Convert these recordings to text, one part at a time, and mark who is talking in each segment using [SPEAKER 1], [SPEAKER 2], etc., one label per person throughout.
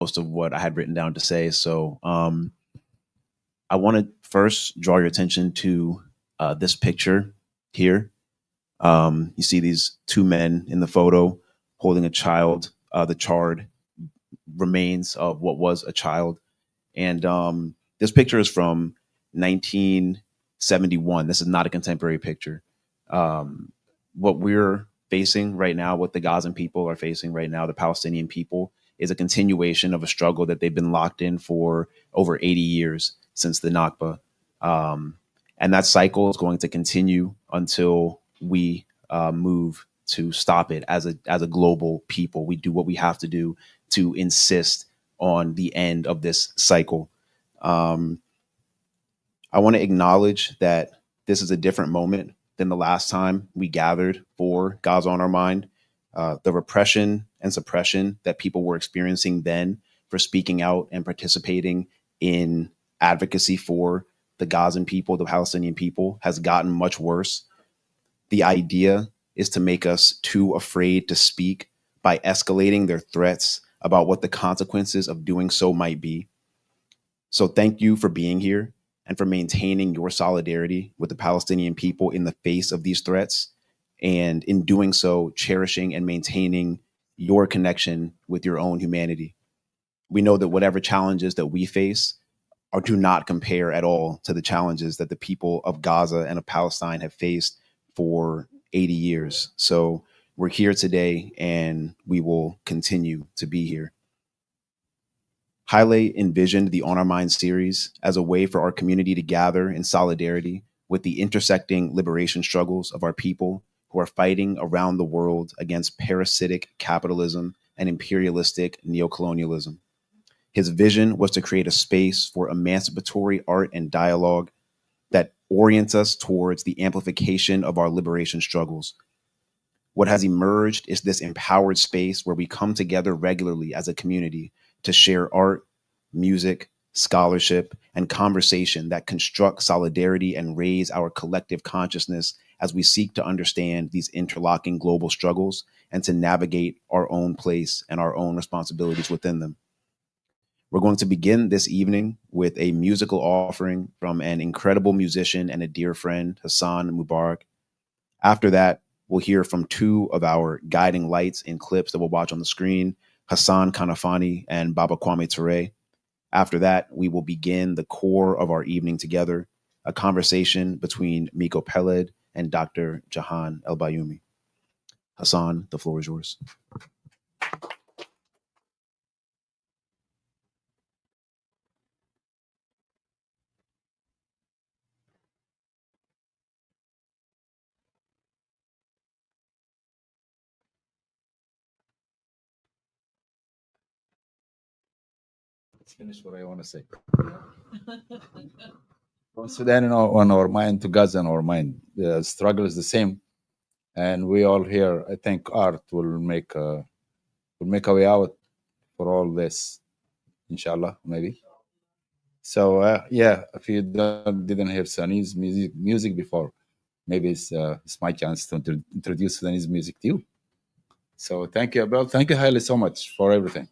[SPEAKER 1] most of what I had written down to say. So I want to first draw your attention to this picture here. You see these two men in the photo holding a child, the charred remains of what was a child. And this picture is from 1971. This is not a contemporary picture. What we're facing right now, what the Gazan people are facing right now, the Palestinian people, is a continuation of a struggle that they've been locked in for over 80 years since the Nakba. And that cycle is going to continue until we move to stop it as a global people. We do what we have to do to insist on the end of this cycle. Um, I want to acknowledge that this is a different moment than the last time we gathered for Gaza on Our Mind. The repression and suppression that people were experiencing then for speaking out and participating in advocacy for the Gazan people, the Palestinian people, has gotten much worse. The idea is to make us too afraid to speak by escalating their threats about what the consequences of doing so might be. So thank you for being here and for maintaining your solidarity with the Palestinian people in the face of these threats. And in doing so, cherishing and maintaining your connection with your own humanity. We know that whatever challenges that we face do not compare at all to the challenges that the people of Gaza and of Palestine have faced for 80 years. So we're here today and we will continue to be here. Haile envisioned the On Our Minds series as a way for our community to gather in solidarity with the intersecting liberation struggles of our people who are fighting around the world against parasitic capitalism and imperialistic neocolonialism. His vision was to create a space for emancipatory art and dialogue that orients us towards the amplification of our liberation struggles. What has emerged is this empowered space where we come together regularly as a community to share art, music, scholarship, and conversation that construct solidarity and raise our collective consciousness as we seek to understand these interlocking global struggles and to navigate our own place and our own responsibilities within them. We're going to begin this evening with a musical offering from an incredible musician and a dear friend, Hassan Mubarak. After that, we'll hear from two of our guiding lights in clips that we'll watch on the screen, Hassan Kanafani and Baba Kwame Ture. After that, we will begin the core of our evening together, a conversation between Miko Peled and Dr. Jehan El-Bayoumi. Hassan, the floor is yours.
[SPEAKER 2] Let's finish what I want to say. From Sudan on our mind to Gaza on our mind. The struggle is the same, and we all here. I think art will make a way out for all this, inshallah, maybe. So yeah, if you didn't hear Sudanese music before, maybe it's my chance to introduce Sudanese music to you. So thank you, Abel. Thank you, Haile, so much for everything.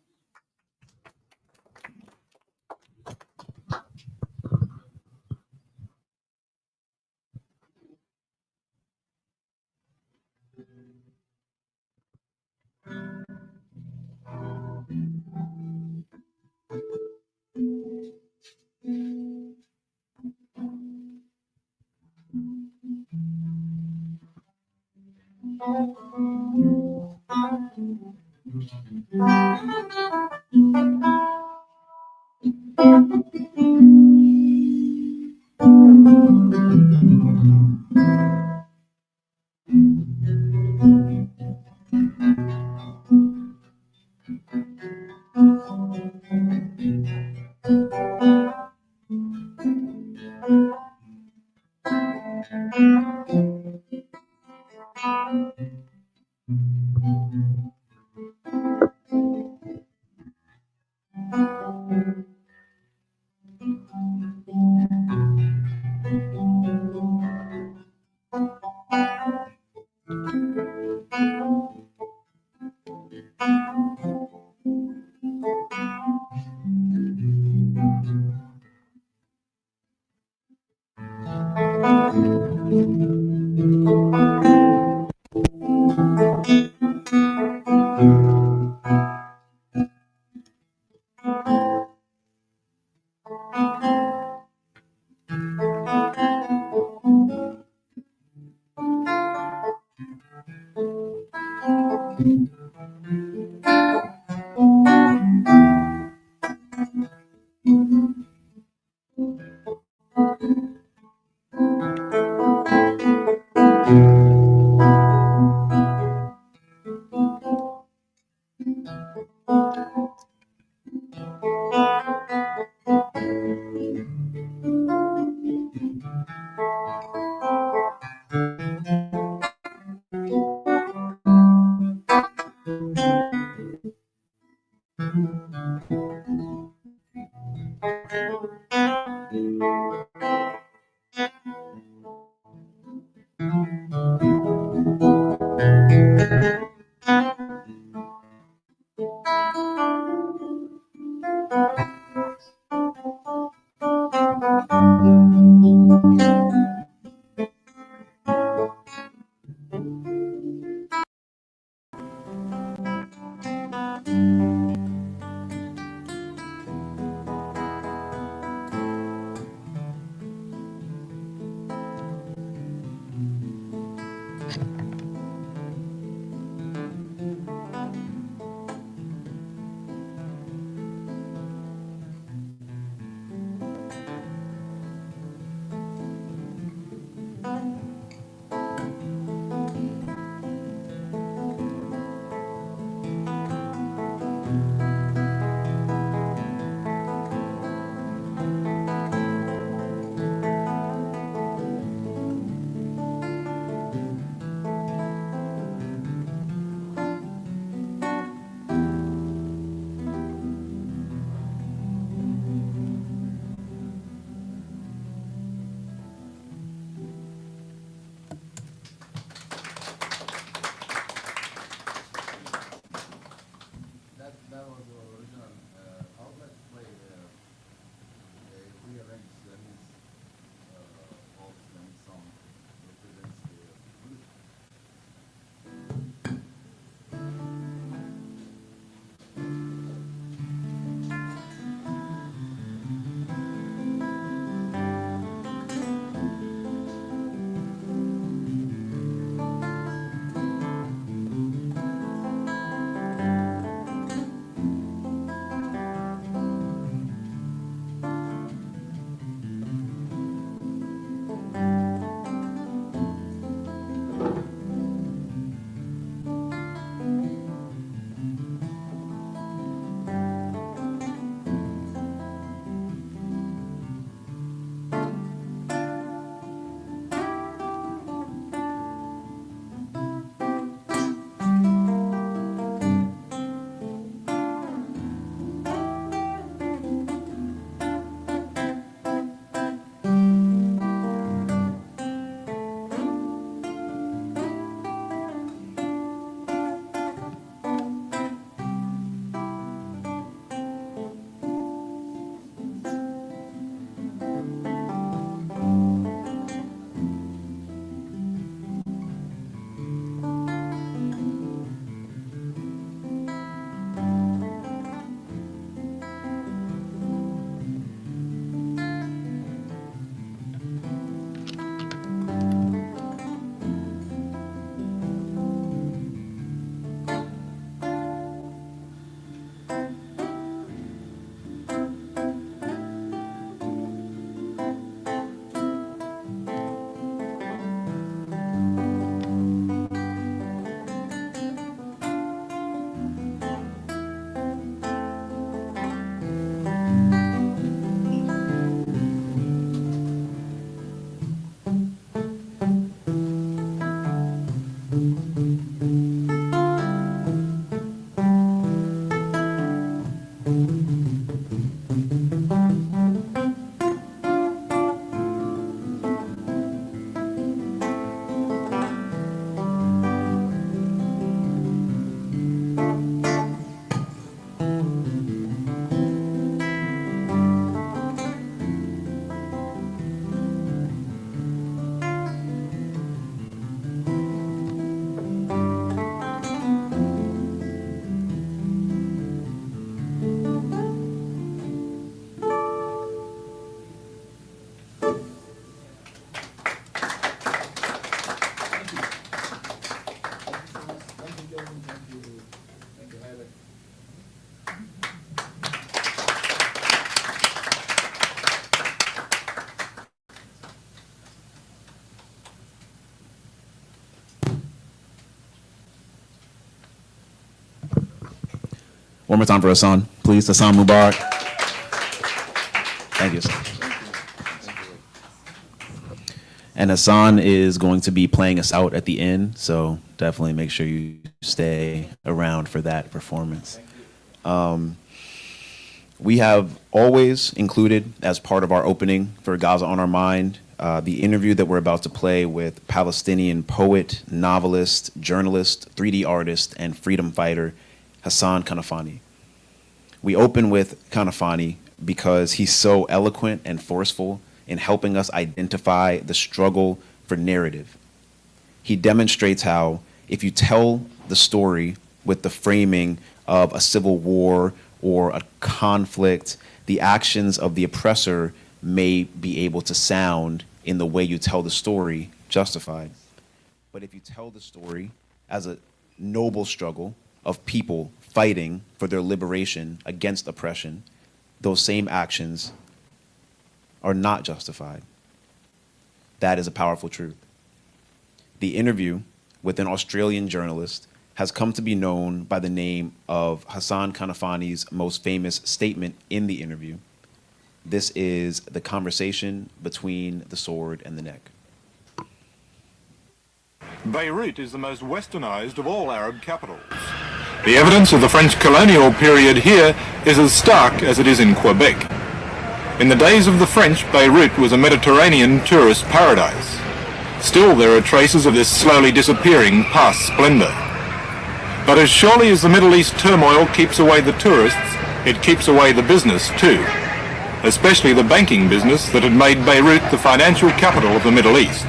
[SPEAKER 1] One more time for Hassan, please. Hassan Mubarak. Thank you, Hassan. And Hassan is going to be playing us out at the end, so definitely make sure you stay around for that performance. We have always included, as part of our opening for Gaza on Our Mind, the interview that we're about to play with Palestinian poet, novelist, journalist, 3D artist, and freedom fighter Hassan Kanafani. We open with Kanafani because he's so eloquent and forceful in helping us identify the struggle for narrative. He demonstrates how, if you tell the story with the framing of a civil war or a conflict, the actions of the oppressor may be able to sound, in the way you tell the story, justified. But if you tell the story as a noble struggle of people fighting for their liberation against oppression, those same actions are not justified. That is a powerful truth. The interview with an Australian journalist has come to be known by the name of Hassan Kanafani's most famous statement in the interview. This is the conversation between the sword and the neck.
[SPEAKER 3] Beirut is the most westernized of all Arab capitals. The evidence of the French colonial period here is as stark as it is in Quebec. In the days of the French, Beirut was a Mediterranean tourist paradise. Still, there are traces of this slowly disappearing past splendor. But as surely as the Middle East turmoil keeps away the tourists, it keeps away the business too, especially the banking business that had made Beirut the financial capital of the Middle East.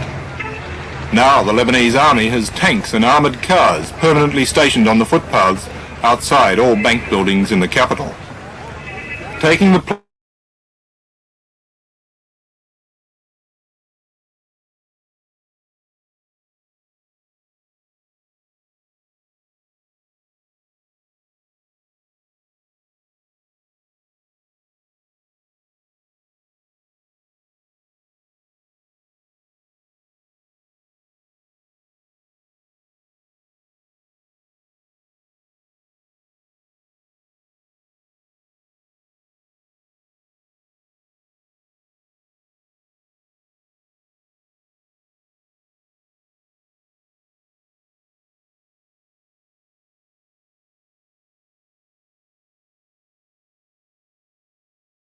[SPEAKER 3] Now the Lebanese army has tanks and armoured cars permanently stationed on the footpaths outside all bank buildings in the capital. Taking the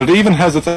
[SPEAKER 3] it even has its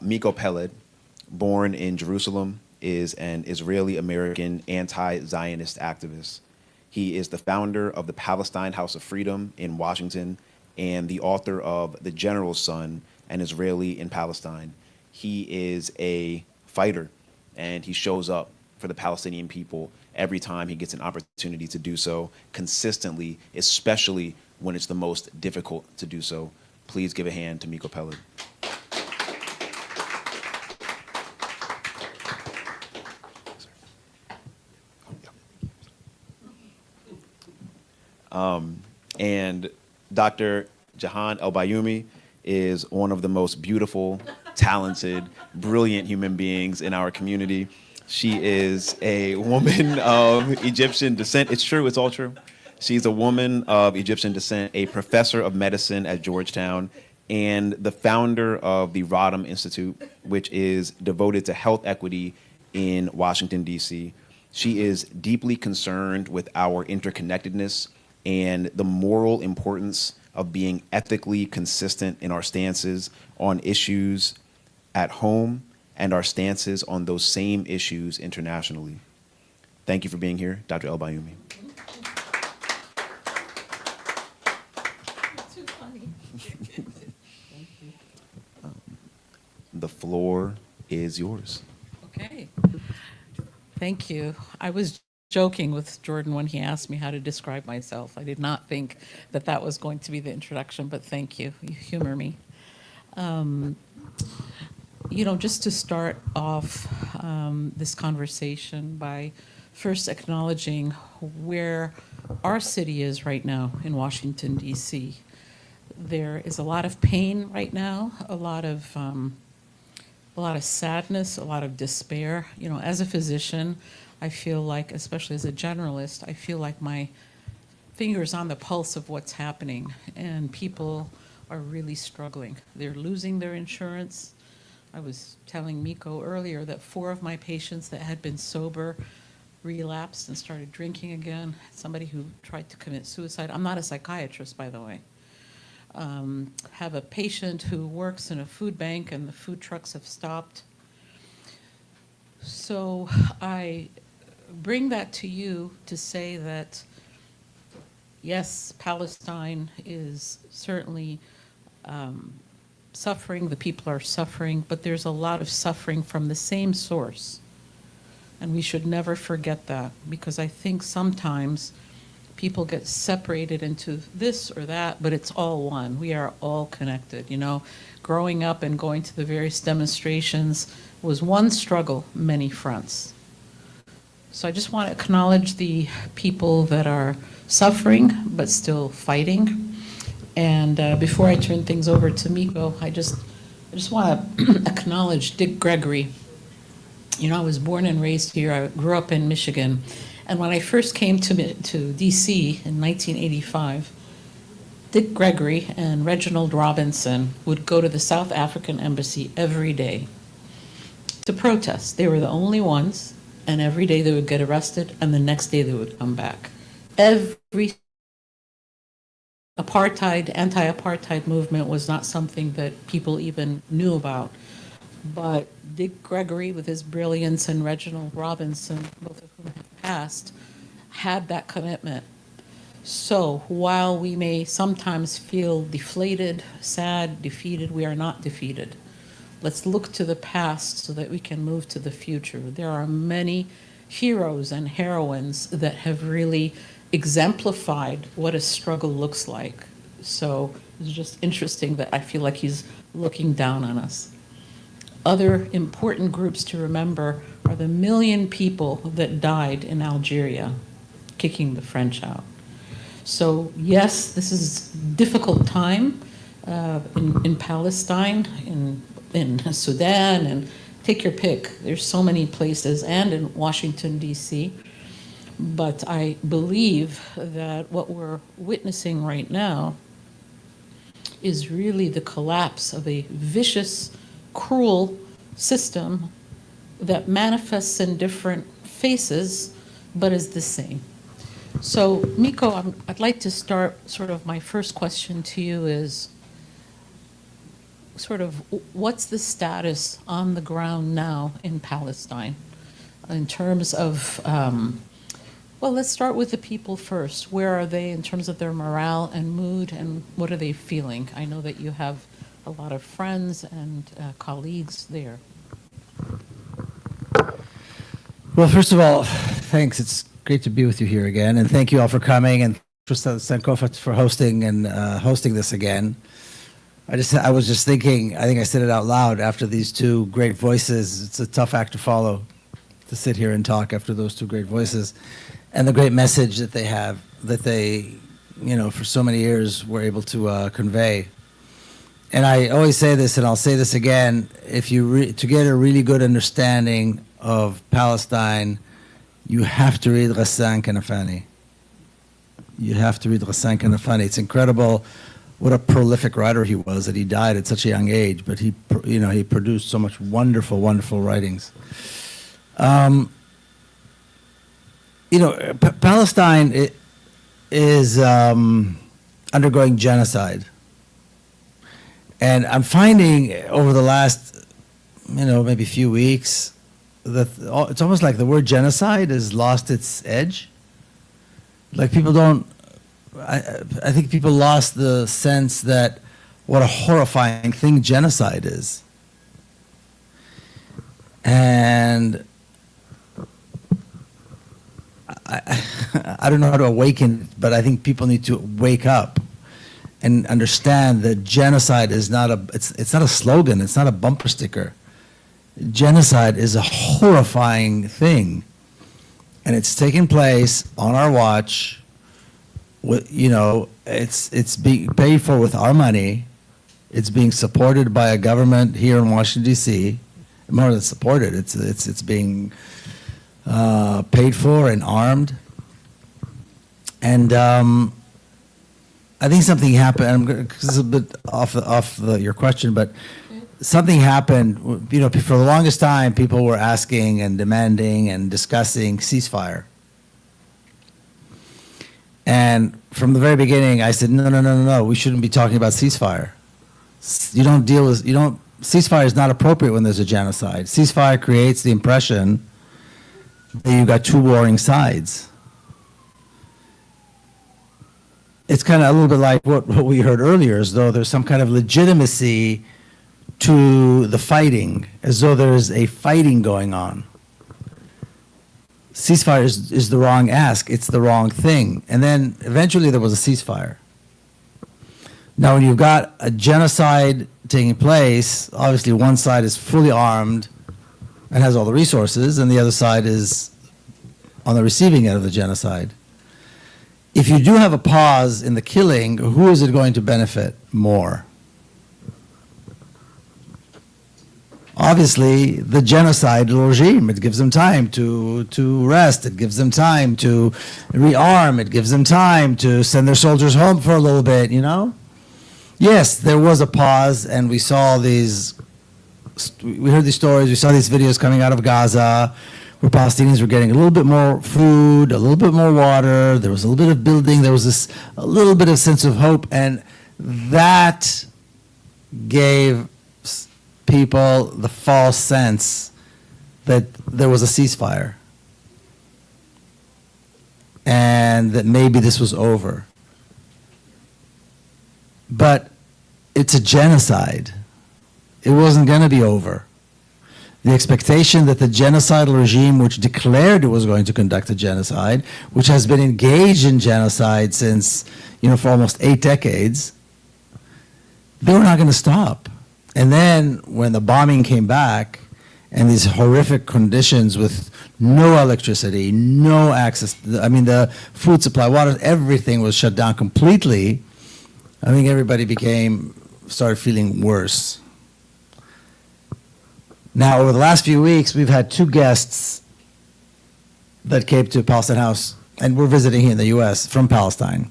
[SPEAKER 1] Miko Peled, born in Jerusalem, is an Israeli-American anti-Zionist activist. He is the founder of the Palestine House of Freedom in Washington and the author of The General's Son, an Israeli in Palestine. He is a fighter, and he shows up for the Palestinian people every time he gets an opportunity to do so consistently, especially when it's the most difficult to do so. Please give a hand to Miko Peled. And Dr. Jehan El-Bayoumi is one of the most beautiful, talented, brilliant human beings in our community. She is a woman of Egyptian descent. It's true, it's all true. She's a woman of Egyptian descent, a professor of medicine at Georgetown, and the founder of the Rodham Institute, which is devoted to health equity in Washington, D.C. She is deeply concerned with our interconnectedness and the moral importance of being ethically consistent in our stances on issues at home and our stances on those same issues internationally. Thank you for being here, Dr. El-Bayoumi.
[SPEAKER 4] Too funny.
[SPEAKER 1] The floor is yours.
[SPEAKER 4] Okay. Thank you. I was joking with Jordan when he asked me how to describe myself. I did not think that that was going to be the introduction, but thank you. You humor me. Just to start off this conversation by first acknowledging where our city is right now in Washington, D.C. There is a lot of pain right now, a lot of sadness, a lot of despair. As a physician, I feel like, especially as a generalist, I feel like my finger's on the pulse of what's happening, and people are really struggling. They're losing their insurance. I was telling Miko earlier that 4 of my patients that had been sober relapsed and started drinking again. Somebody who tried to commit suicide. I'm not a psychiatrist, by the way. Have a patient who works in a food bank and the food trucks have stopped. So I bring that to you to say that, yes, Palestine is certainly suffering, the people are suffering, but there's a lot of suffering from the same source. And we should never forget that, because I think sometimes people get separated into this or that, but it's all one. We are all connected. Growing up and going to the various demonstrations was one struggle, many fronts. So I just want to acknowledge the people that are suffering but still fighting. And before I turn things over to Miko, I just want to acknowledge Dick Gregory. I was born and raised here. I grew up in Michigan. And when I first came to D.C. in 1985, Dick Gregory and Reginald Robinson would go to the South African embassy every day to protest. They were the only ones, and every day they would get arrested, and the next day they would come back. Every anti-apartheid movement was not something that people even knew about. But Dick Gregory, with his brilliance, and Reginald Robinson, both of whom have passed, had that commitment. So while we may sometimes feel deflated, sad, defeated, we are not defeated. Let's look to the past so that we can move to the future. There are many heroes and heroines that have really exemplified what a struggle looks like. So it's just interesting that I feel like he's looking down on us. Other important groups to remember are the 1 million people that died in Algeria, kicking the French out. So yes, this is a difficult time in Palestine, in Sudan, and take your pick. There's so many places, and in Washington, D.C. But I believe that what we're witnessing right now is really the collapse of a vicious, cruel system that manifests in different faces, but is the same. So, Miko, I'd like to start, sort of my first question to you is, sort of what's the status on the ground now in Palestine in terms of, well, let's start with the people first. Where are they in terms of their morale and mood, and what are they feeling? I know that you have a lot of friends and colleagues there.
[SPEAKER 5] Well, first of all, thanks. It's great to be with you here again, and thank you all for coming, and Sankofa for hosting and hosting this again. I was just thinking, I think I said it out loud after these two great voices. It's a tough act to follow, to sit here and talk after those two great voices, and the great message that they have, that they, for so many years were able to convey. And I always say this, and I'll say this again: if you to get a really good understanding of Palestine, you have to read Ghassan Kanafani. You have to read Ghassan Kanafani. It's incredible what a prolific writer he was, that he died at such a young age, but he produced so much wonderful, wonderful writings. Palestine is undergoing genocide. And I'm finding over the last, maybe few weeks, that it's almost like the word genocide has lost its edge. Like people don't, I think people lost the sense that what a horrifying thing genocide is. And I don't know how to awaken, but I think people need to wake up and understand that genocide is not it's not a slogan, it's not a bumper sticker. Genocide is a horrifying thing, and it's taking place on our watch. It's being paid for with our money. It's being supported by a government here in Washington D.C. More than supported, it's being paid for and armed. And I think something happened. This is a bit off your question, but something happened. For the longest time, people were asking and demanding and discussing ceasefire. And from the very beginning, I said, no, we shouldn't be talking about ceasefire. Ceasefire is not appropriate when there's a genocide. Ceasefire creates the impression that you've got two warring sides. It's kind of a little bit like what we heard earlier, as though there's some kind of legitimacy to the fighting, as though there's a fighting going on. Ceasefire is the wrong ask, it's the wrong thing. And then eventually there was a ceasefire. Now when you've got a genocide taking place, obviously one side is fully armed and has all the resources, and the other side is on the receiving end of the genocide. If you do have a pause in the killing, who is it going to benefit more? Obviously, the genocidal regime. It gives them time to rest. It gives them time to rearm. It gives them time to send their soldiers home for a little bit, Yes, there was a pause, and we saw we heard these stories, we saw these videos coming out of Gaza, where Palestinians were getting a little bit more food, a little bit more water, there was a little bit of building, there was a little bit of sense of hope, and that gave people the false sense that there was a ceasefire and that maybe this was over. But it's a genocide. It wasn't going to be over. The expectation that the genocidal regime, which declared it was going to conduct a genocide, which has been engaged in genocide since, for almost 8 decades, they were not going to stop. And then when the bombing came back and these horrific conditions with no electricity, no access, the food supply, water, everything was shut down completely, I think everybody started feeling worse. Now, over the last few weeks, we've had 2 guests that came to Palestine House, and we're visiting here in the U.S. from Palestine.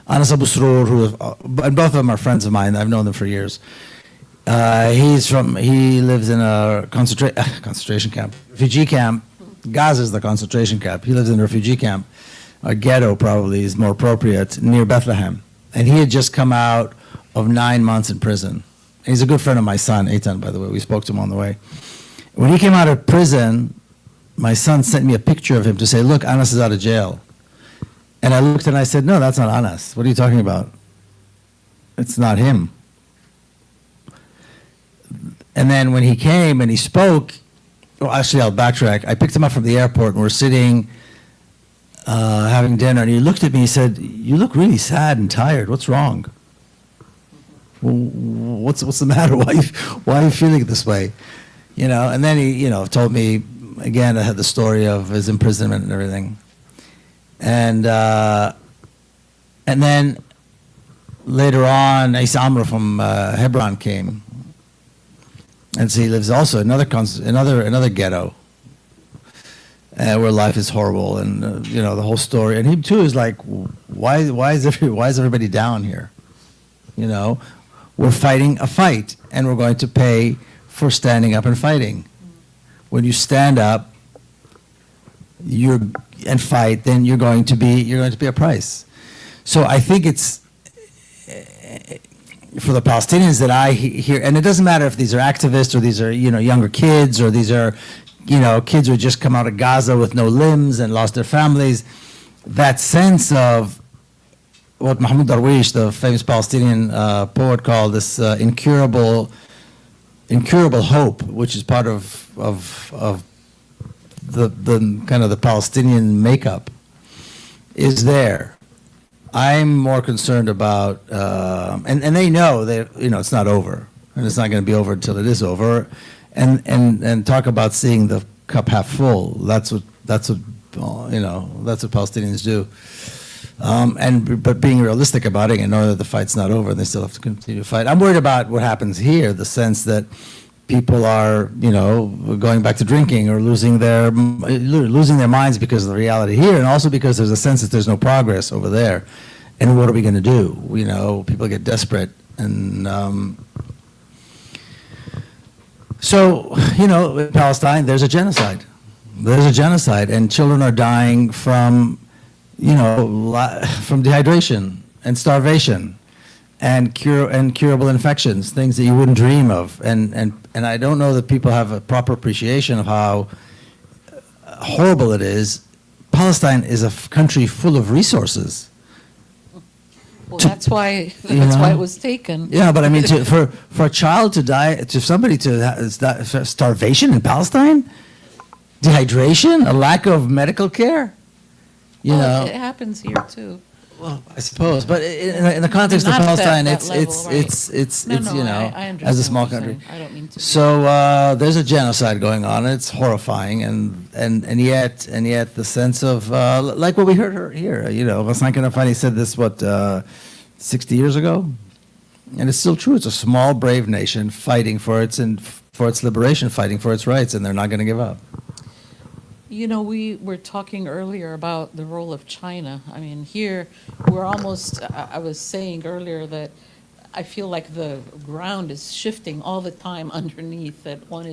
[SPEAKER 5] Anas Abu Sroor, and both of them are friends of mine. I've known them for years. He lives in a concentration camp, refugee camp. Gaza is the concentration camp. He lives in a refugee camp. A ghetto probably is more appropriate, near Bethlehem. And he had just come out of 9 months in prison. He's a good friend of my son, Eitan, by the way. We spoke to him on the way. When he came out of prison, my son sent me a picture of him to say, look, Anas is out of jail. And I looked and I said, no, that's not Anas. What are you talking about? It's not him. And then when he came and he spoke, well, actually, I'll backtrack. I picked him up from the airport and we're sitting having dinner, and he looked at me and he said, you look really sad and tired. What's wrong? Well, what's the matter? Why are you feeling this way? You know, and then he, told me, again, I had the story of his imprisonment and everything. And then later on, Isa Amr from Hebron came. And so he lives also another ghetto where life is horrible, and the whole story. And he too is like, why is everybody down here? We're fighting a fight, and we're going to pay for standing up and fighting. When you stand up, and fight, then you're going to be a price. So I think it's for the Palestinians that I hear, and it doesn't matter if these are activists or these are younger kids or these are kids who just come out of Gaza with no limbs and lost their families. That sense of what Mahmoud Darwish, the famous Palestinian poet, called this incurable hope, which is part of the kind of the Palestinian makeup, is there. I'm more concerned about, and they know that it's not over, and it's not going to be over until it is over, and talk about seeing the cup half full. That's what Palestinians do. But being realistic about it and knowing that the fight's not over and they still have to continue to fight. I'm worried about what happens here, the sense that people are, going back to drinking or losing their minds because of the reality here, and also because there's a sense that there's no progress over there. And what are we going to do? People get desperate, and so in Palestine, there's a genocide. There's a genocide, and children are dying from dehydration and starvation and curable infections, things that you wouldn't dream of. And I don't know that people have a proper appreciation of how horrible it is. Palestine is a country full of resources.
[SPEAKER 4] Well, that's why it was taken.
[SPEAKER 5] Yeah, but I mean, for a child to die, somebody to starvation in Palestine, dehydration, a lack of medical care. It
[SPEAKER 4] happens here too.
[SPEAKER 5] Well, I suppose, but in the context of Palestine, it's as a small country.
[SPEAKER 4] I don't mean to.
[SPEAKER 5] So there's a genocide going on. It's horrifying, and yet the sense of like what we heard here. Hassan Kanafani said this 60 years ago, and it's still true. It's a small, brave nation fighting for its liberation, fighting for its rights, and they're not going to give up.
[SPEAKER 4] We were talking earlier about the role of China. I mean, here we're almost, I was saying earlier that I feel like the ground is shifting all the time underneath, that one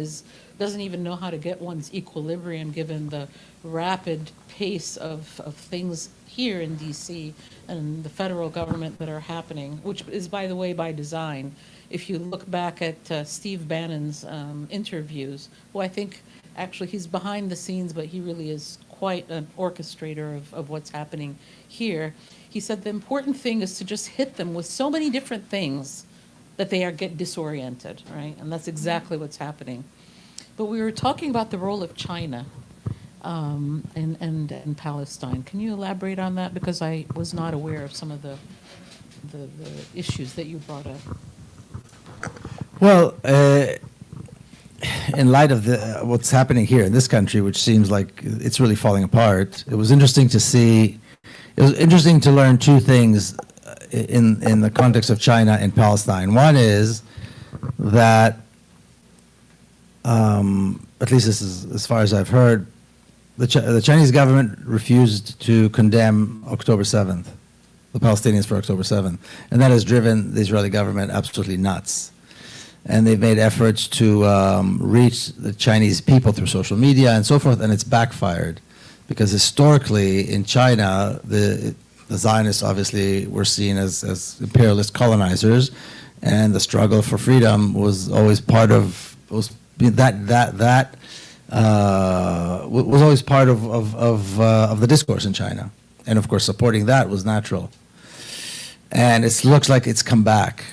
[SPEAKER 4] doesn't even know how to get one's equilibrium given the rapid pace of things here in DC and the federal government that are happening, which is, by the way, by design. If you look back at Steve Bannon's interviews, who I think actually he's behind the scenes, but he really is quite an orchestrator of what's happening here. He said the important thing is to just hit them with so many different things that they get disoriented, right? And that's exactly what's happening. But we were talking about the role of China and Palestine. Can you elaborate on that? Because I was not aware of some of the issues that you brought up.
[SPEAKER 5] Well, in light of what's happening here in this country, which seems like it's really falling apart, it was interesting to see. It was interesting to learn two things in the context of China and Palestine. One is that, at least this is as far as I've heard, the Chinese government refused to condemn October 7th, the Palestinians for October 7th, and that has driven the Israeli government absolutely nuts. And they've made efforts to reach the Chinese people through social media and so forth, and it's backfired. Because historically in China, the Zionists obviously were seen as imperialist colonizers, and the struggle for freedom was always part of was always part of the discourse in China, and of course supporting that was natural. And it looks like it's come back,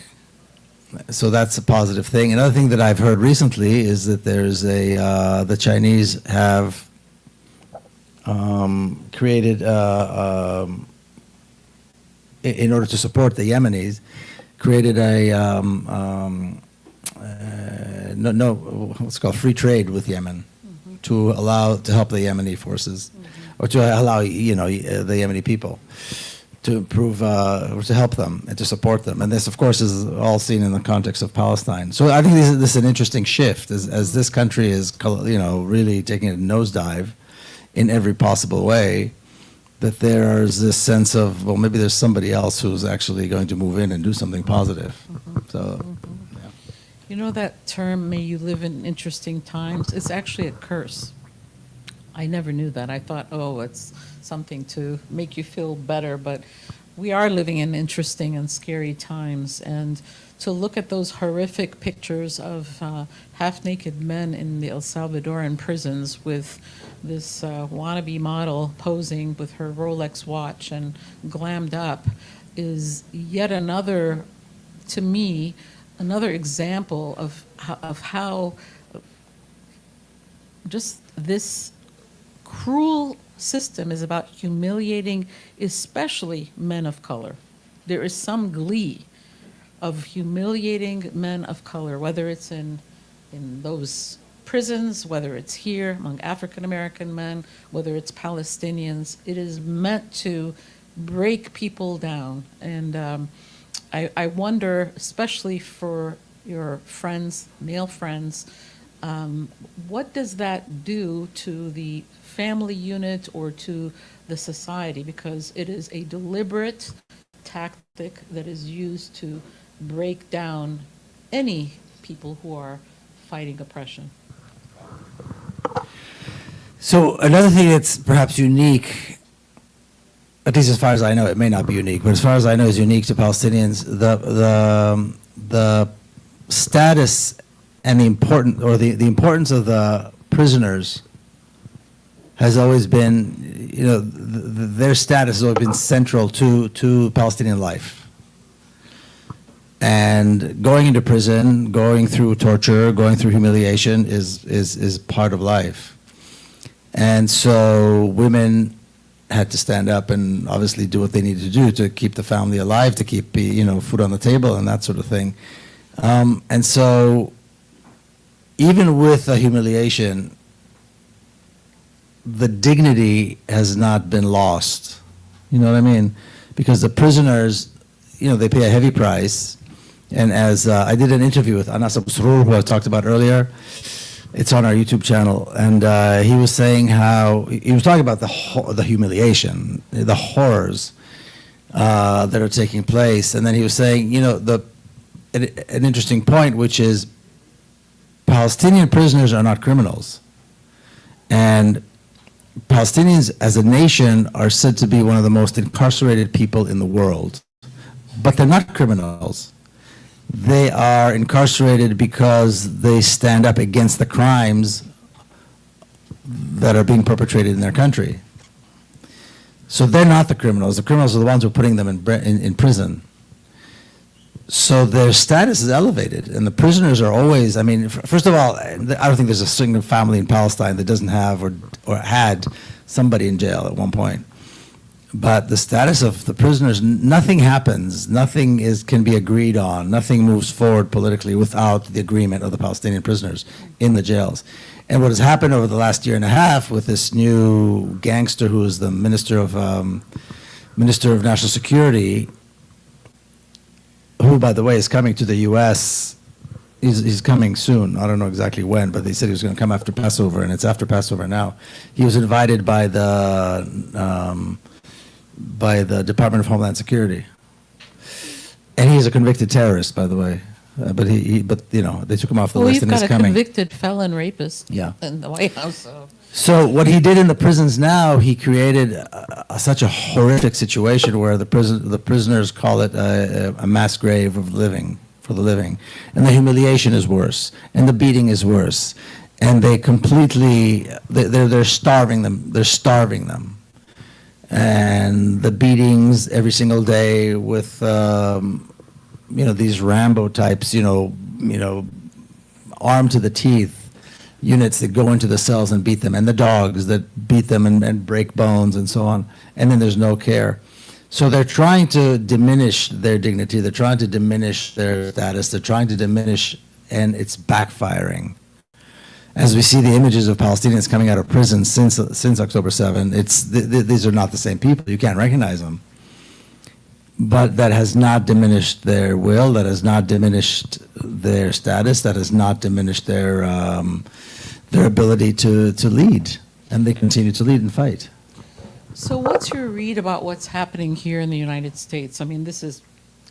[SPEAKER 5] so that's a positive thing. Another thing that I've heard recently is that there's the Chinese have created in order to support the Yemenis, created a what's called free trade with Yemen, to help the Yemeni forces, or to allow the Yemeni people to improve, or to help them and to support them. And this, of course, is all seen in the context of Palestine. So I think this is an interesting shift as this country is really taking a nosedive in every possible way, that there's this sense of, well, maybe there's somebody else who's actually going to move in and do something positive. So, yeah.
[SPEAKER 4] You know that term, may you live in interesting times? It's actually a curse. I never knew that. I thought, oh, it's something to make you feel better, but we are living in interesting and scary times. And to look at those horrific pictures of half-naked men in the El Salvadoran prisons with this wannabe model posing with her Rolex watch and glammed up is yet another, to me, another example of how just this cruel system is about humiliating especially men of color. There is some glee of humiliating men of color, whether it's in those prisons, whether it's here among African American men, whether it's Palestinians. It is meant to break people down. And I wonder, especially for your friends, male friends, what does that do to the family unit or to the society? Because it is a deliberate tactic that is used to break down any people who are fighting oppression.
[SPEAKER 5] So another thing that's perhaps unique, at least as far as I know, it may not be unique, but as far as I know is unique to Palestinians, the status and the importance of the prisoners has always been, their status has always been central to Palestinian life. And going into prison, going through torture, going through humiliation is part of life. And so women had to stand up and obviously do what they needed to do to keep the family alive, to keep food on the table and that sort of thing. And so even with the humiliation, the dignity has not been lost. You know what I mean? Because the prisoners, they pay a heavy price. And as I did an interview with Anas Abu Surur, who I talked about earlier, it's on our YouTube channel, and he was saying how he was talking about the humiliation, the horrors that are taking place, and then he was saying, an interesting point, which is Palestinian prisoners are not criminals, and Palestinians as a nation are said to be one of the most incarcerated people in the world, but they're not criminals. They are incarcerated because they stand up against the crimes that are being perpetrated in their country. So they're not the criminals. The criminals are the ones who are putting them in prison. So their status is elevated, and the prisoners are always, first of all, I don't think there's a single family in Palestine that doesn't have or had somebody in jail at one point. But the status of the prisoners, nothing happens, nothing can be agreed on, nothing moves forward politically without the agreement of the Palestinian prisoners in the jails. And what has happened over the last year and a half with this new gangster who is the Minister of National Security, who, by the way, is coming to the U.S., he's coming soon. I don't know exactly when, but they said he was going to come after Passover, and it's after Passover now. He was invited by the Department of Homeland Security, and he's a convicted terrorist, by the way. But they took him off the list, and he's coming. Well, you've got a
[SPEAKER 4] convicted felon rapist in the White House.
[SPEAKER 5] So what he did in the prisons now, he created such a horrific situation where the prisoners call it a mass grave of living. for the living. And the humiliation is worse, and the beating is worse. And they completely, they're starving them. They're starving them. And the beatings every single day with, these Rambo types, armed to the teeth, units that go into the cells and beat them, and the dogs that beat them and break bones and so on. And then there's no care. So they're trying to diminish their dignity. They're trying to diminish their status. They're trying to diminish, and it's backfiring. As we see the images of Palestinians coming out of prison since October 7, these are not the same people. You can't recognize them. But that has not diminished their will. That has not diminished their status. That has not diminished their ability to lead. And they continue to lead and fight.
[SPEAKER 4] So what's your read about what's happening here in the United States? I mean, this is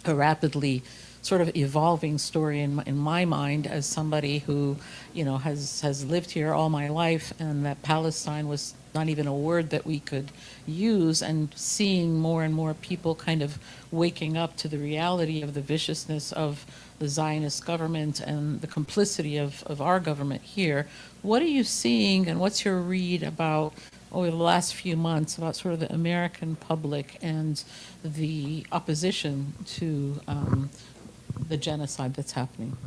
[SPEAKER 4] a rapidly sort of evolving story in my mind as somebody who, has lived here all my life, and that Palestine was not even a word that we could use, and seeing more and more people kind of waking up to the reality of the viciousness of the Zionist government and the complicity of our government here. What are you seeing, and what's your read about over the last few months about sort of the American public and the opposition to the genocide that's happening?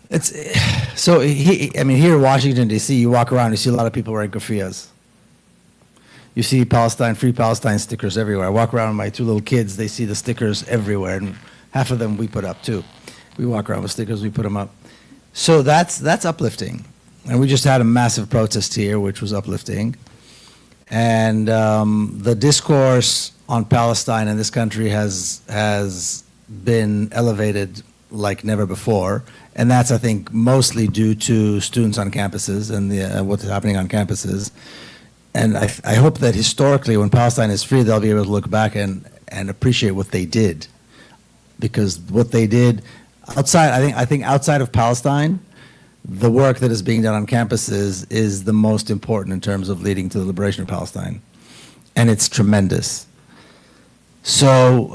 [SPEAKER 5] Here in Washington, D.C., you walk around, you see a lot of people wearing keffiyehs. You see Palestine, Free Palestine stickers everywhere. I walk around with my two little kids, they see the stickers everywhere, and half of them we put up too. We walk around with stickers, we put them up. So that's uplifting. And we just had a massive protest here, which was uplifting. And the discourse on Palestine in this country has been elevated like never before. And that's, I think, mostly due to students on campuses and what's happening on campuses. And I hope that historically, when Palestine is free, they'll be able to look back and appreciate what they did. Because what they did outside, I think outside of Palestine, the work that is being done on campuses is the most important in terms of leading to the liberation of Palestine. And it's tremendous. So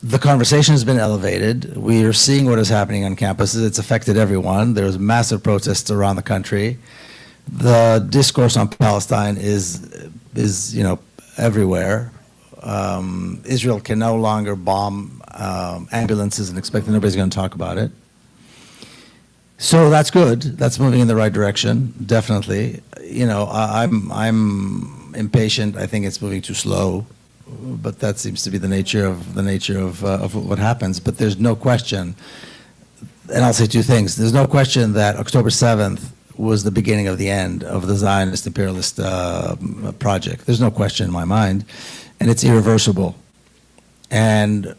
[SPEAKER 5] the conversation has been elevated. We are seeing what is happening on campuses. It's affected everyone. There's massive protests around the country. The discourse on Palestine is everywhere. Israel can no longer bomb ambulances and expect that nobody's going to talk about it. So that's good. That's moving in the right direction, definitely. I'm impatient. I think it's moving too slow, but that seems to be the nature of what happens. But there's no question, and I'll say two things. There's no question that October 7th was the beginning of the end of the Zionist imperialist project. There's no question in my mind, and it's irreversible. And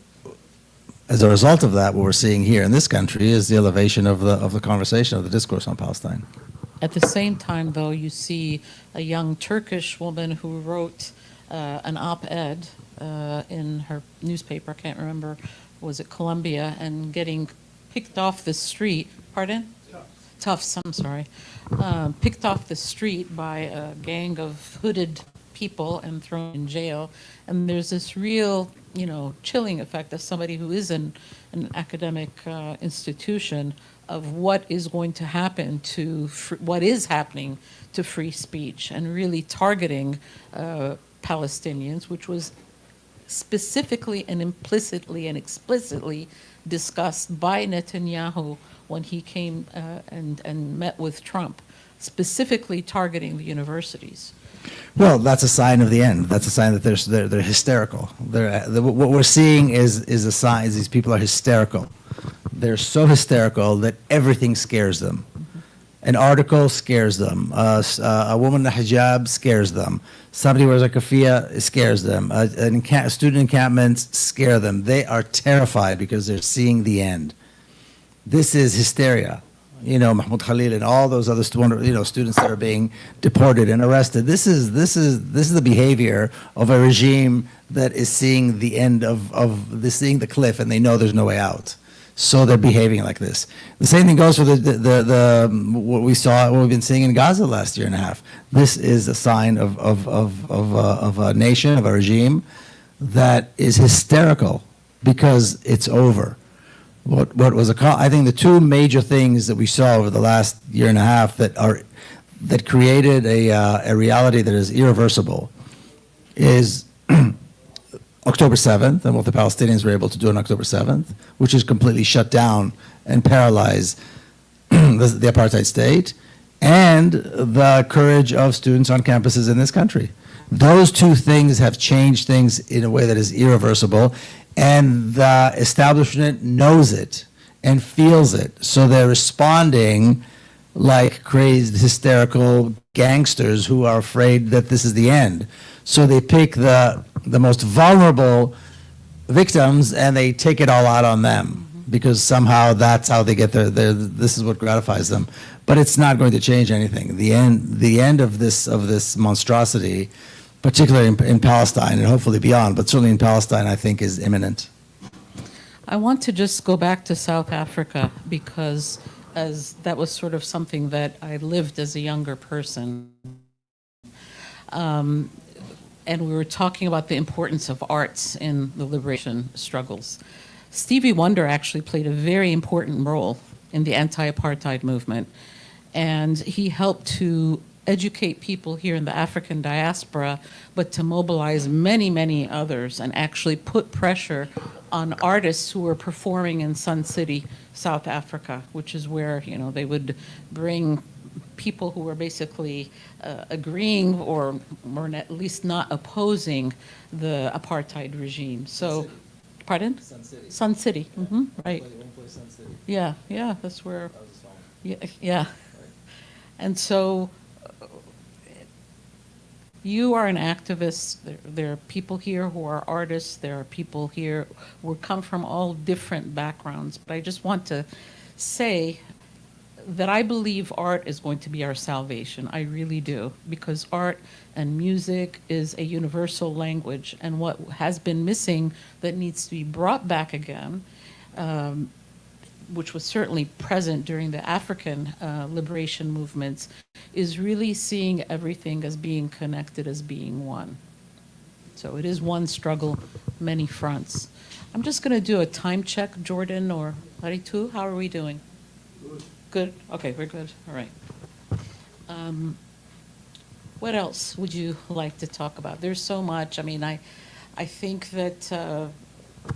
[SPEAKER 5] as a result of that, what we're seeing here in this country is the elevation of the conversation, of the discourse on Palestine.
[SPEAKER 4] At the same time, though, you see a young Turkish woman who wrote an op-ed in her newspaper, I can't remember, was it Columbia, and getting picked off the street, pardon? Tufts, I'm sorry. Picked off the street by a gang of hooded people and thrown in jail. And there's this real, chilling effect as somebody who is in an academic institution of what is going to happen to, what is happening to free speech, and really targeting Palestinians, which was specifically and implicitly and explicitly discussed by Netanyahu when he came and met with Trump, specifically targeting the universities.
[SPEAKER 5] Well, that's a sign of the end. That's a sign that they're hysterical. What we're seeing is a sign. These people are hysterical. They're so hysterical that everything scares them. An article scares them. A woman in a hijab scares them. Somebody wears a keffiyeh scares them. Student encampments scare them. They are terrified because they're seeing the end. This is hysteria. Mahmoud Khalil and all those other students that are being deported and arrested. This is the behavior of a regime that is seeing the end seeing the cliff, and they know there's no way out. So they're behaving like this. The same thing goes for what we've been seeing in Gaza the last year and a half. This is a sign of a nation, of a regime that is hysterical because it's over. What was I think the two major things that we saw over the last year and a half that created a reality that is irreversible is October 7th and what the Palestinians were able to do on October 7th, which is completely shut down and paralyze the apartheid state, and the courage of students on campuses in this country. Those two things have changed things in a way that is irreversible, and the establishment knows it and feels it. So they're responding like crazed, hysterical gangsters who are afraid that this is the end. So they pick the most vulnerable victims and they take it all out on them because somehow that's how they get this is what gratifies them. But it's not going to change anything. The end of this monstrosity, particularly in Palestine and hopefully beyond, but certainly in Palestine, I think is imminent.
[SPEAKER 4] I want to just go back to South Africa because as that was sort of something that I lived as a younger person. And we were talking about the importance of arts in the liberation struggles. Stevie Wonder actually played a very important role in the anti-apartheid movement. And he helped to educate people here in the African diaspora, but to mobilize many, many others and actually put pressure on artists who were performing in Sun City, South Africa, which is where, you know, they would bring people who were basically agreeing or at least not opposing the apartheid regime. So, pardon?
[SPEAKER 5] Sun City.
[SPEAKER 4] Sun City, right.
[SPEAKER 5] Sun City.
[SPEAKER 4] Yeah, that's where, yeah. And so you are an activist. There are people here who are artists. There are people here who come from all different backgrounds. But I just want to say that I believe art is going to be our salvation. I really do, because art and music is a universal language, and what has been missing that needs to be brought back again, which was certainly present during the African liberation movements, is really seeing everything as being connected, as being one. So it is one struggle, many fronts. I'm just going to do a time check, Jordan or Haritu. How are we doing? Good. Okay, we're good. All right. What else would you like to talk about? There's so much. I mean, I think that.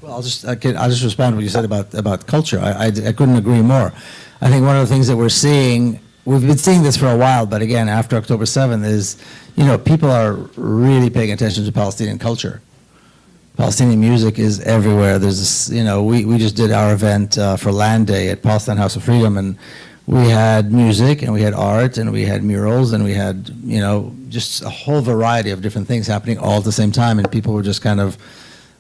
[SPEAKER 5] Well, I'll just respond to what you said about culture. I couldn't agree more. I think one of the things that we're seeing, we've been seeing this for a while, but again, after October 7th is, you know, people are really paying attention to Palestinian culture. Palestinian music is everywhere. There's this, you know, we just did our event for Land Day at Palestine House of Freedom, and we had music and we had art and we had murals and we had, you know, just a whole variety of different things happening all at the same time, and people were just kind of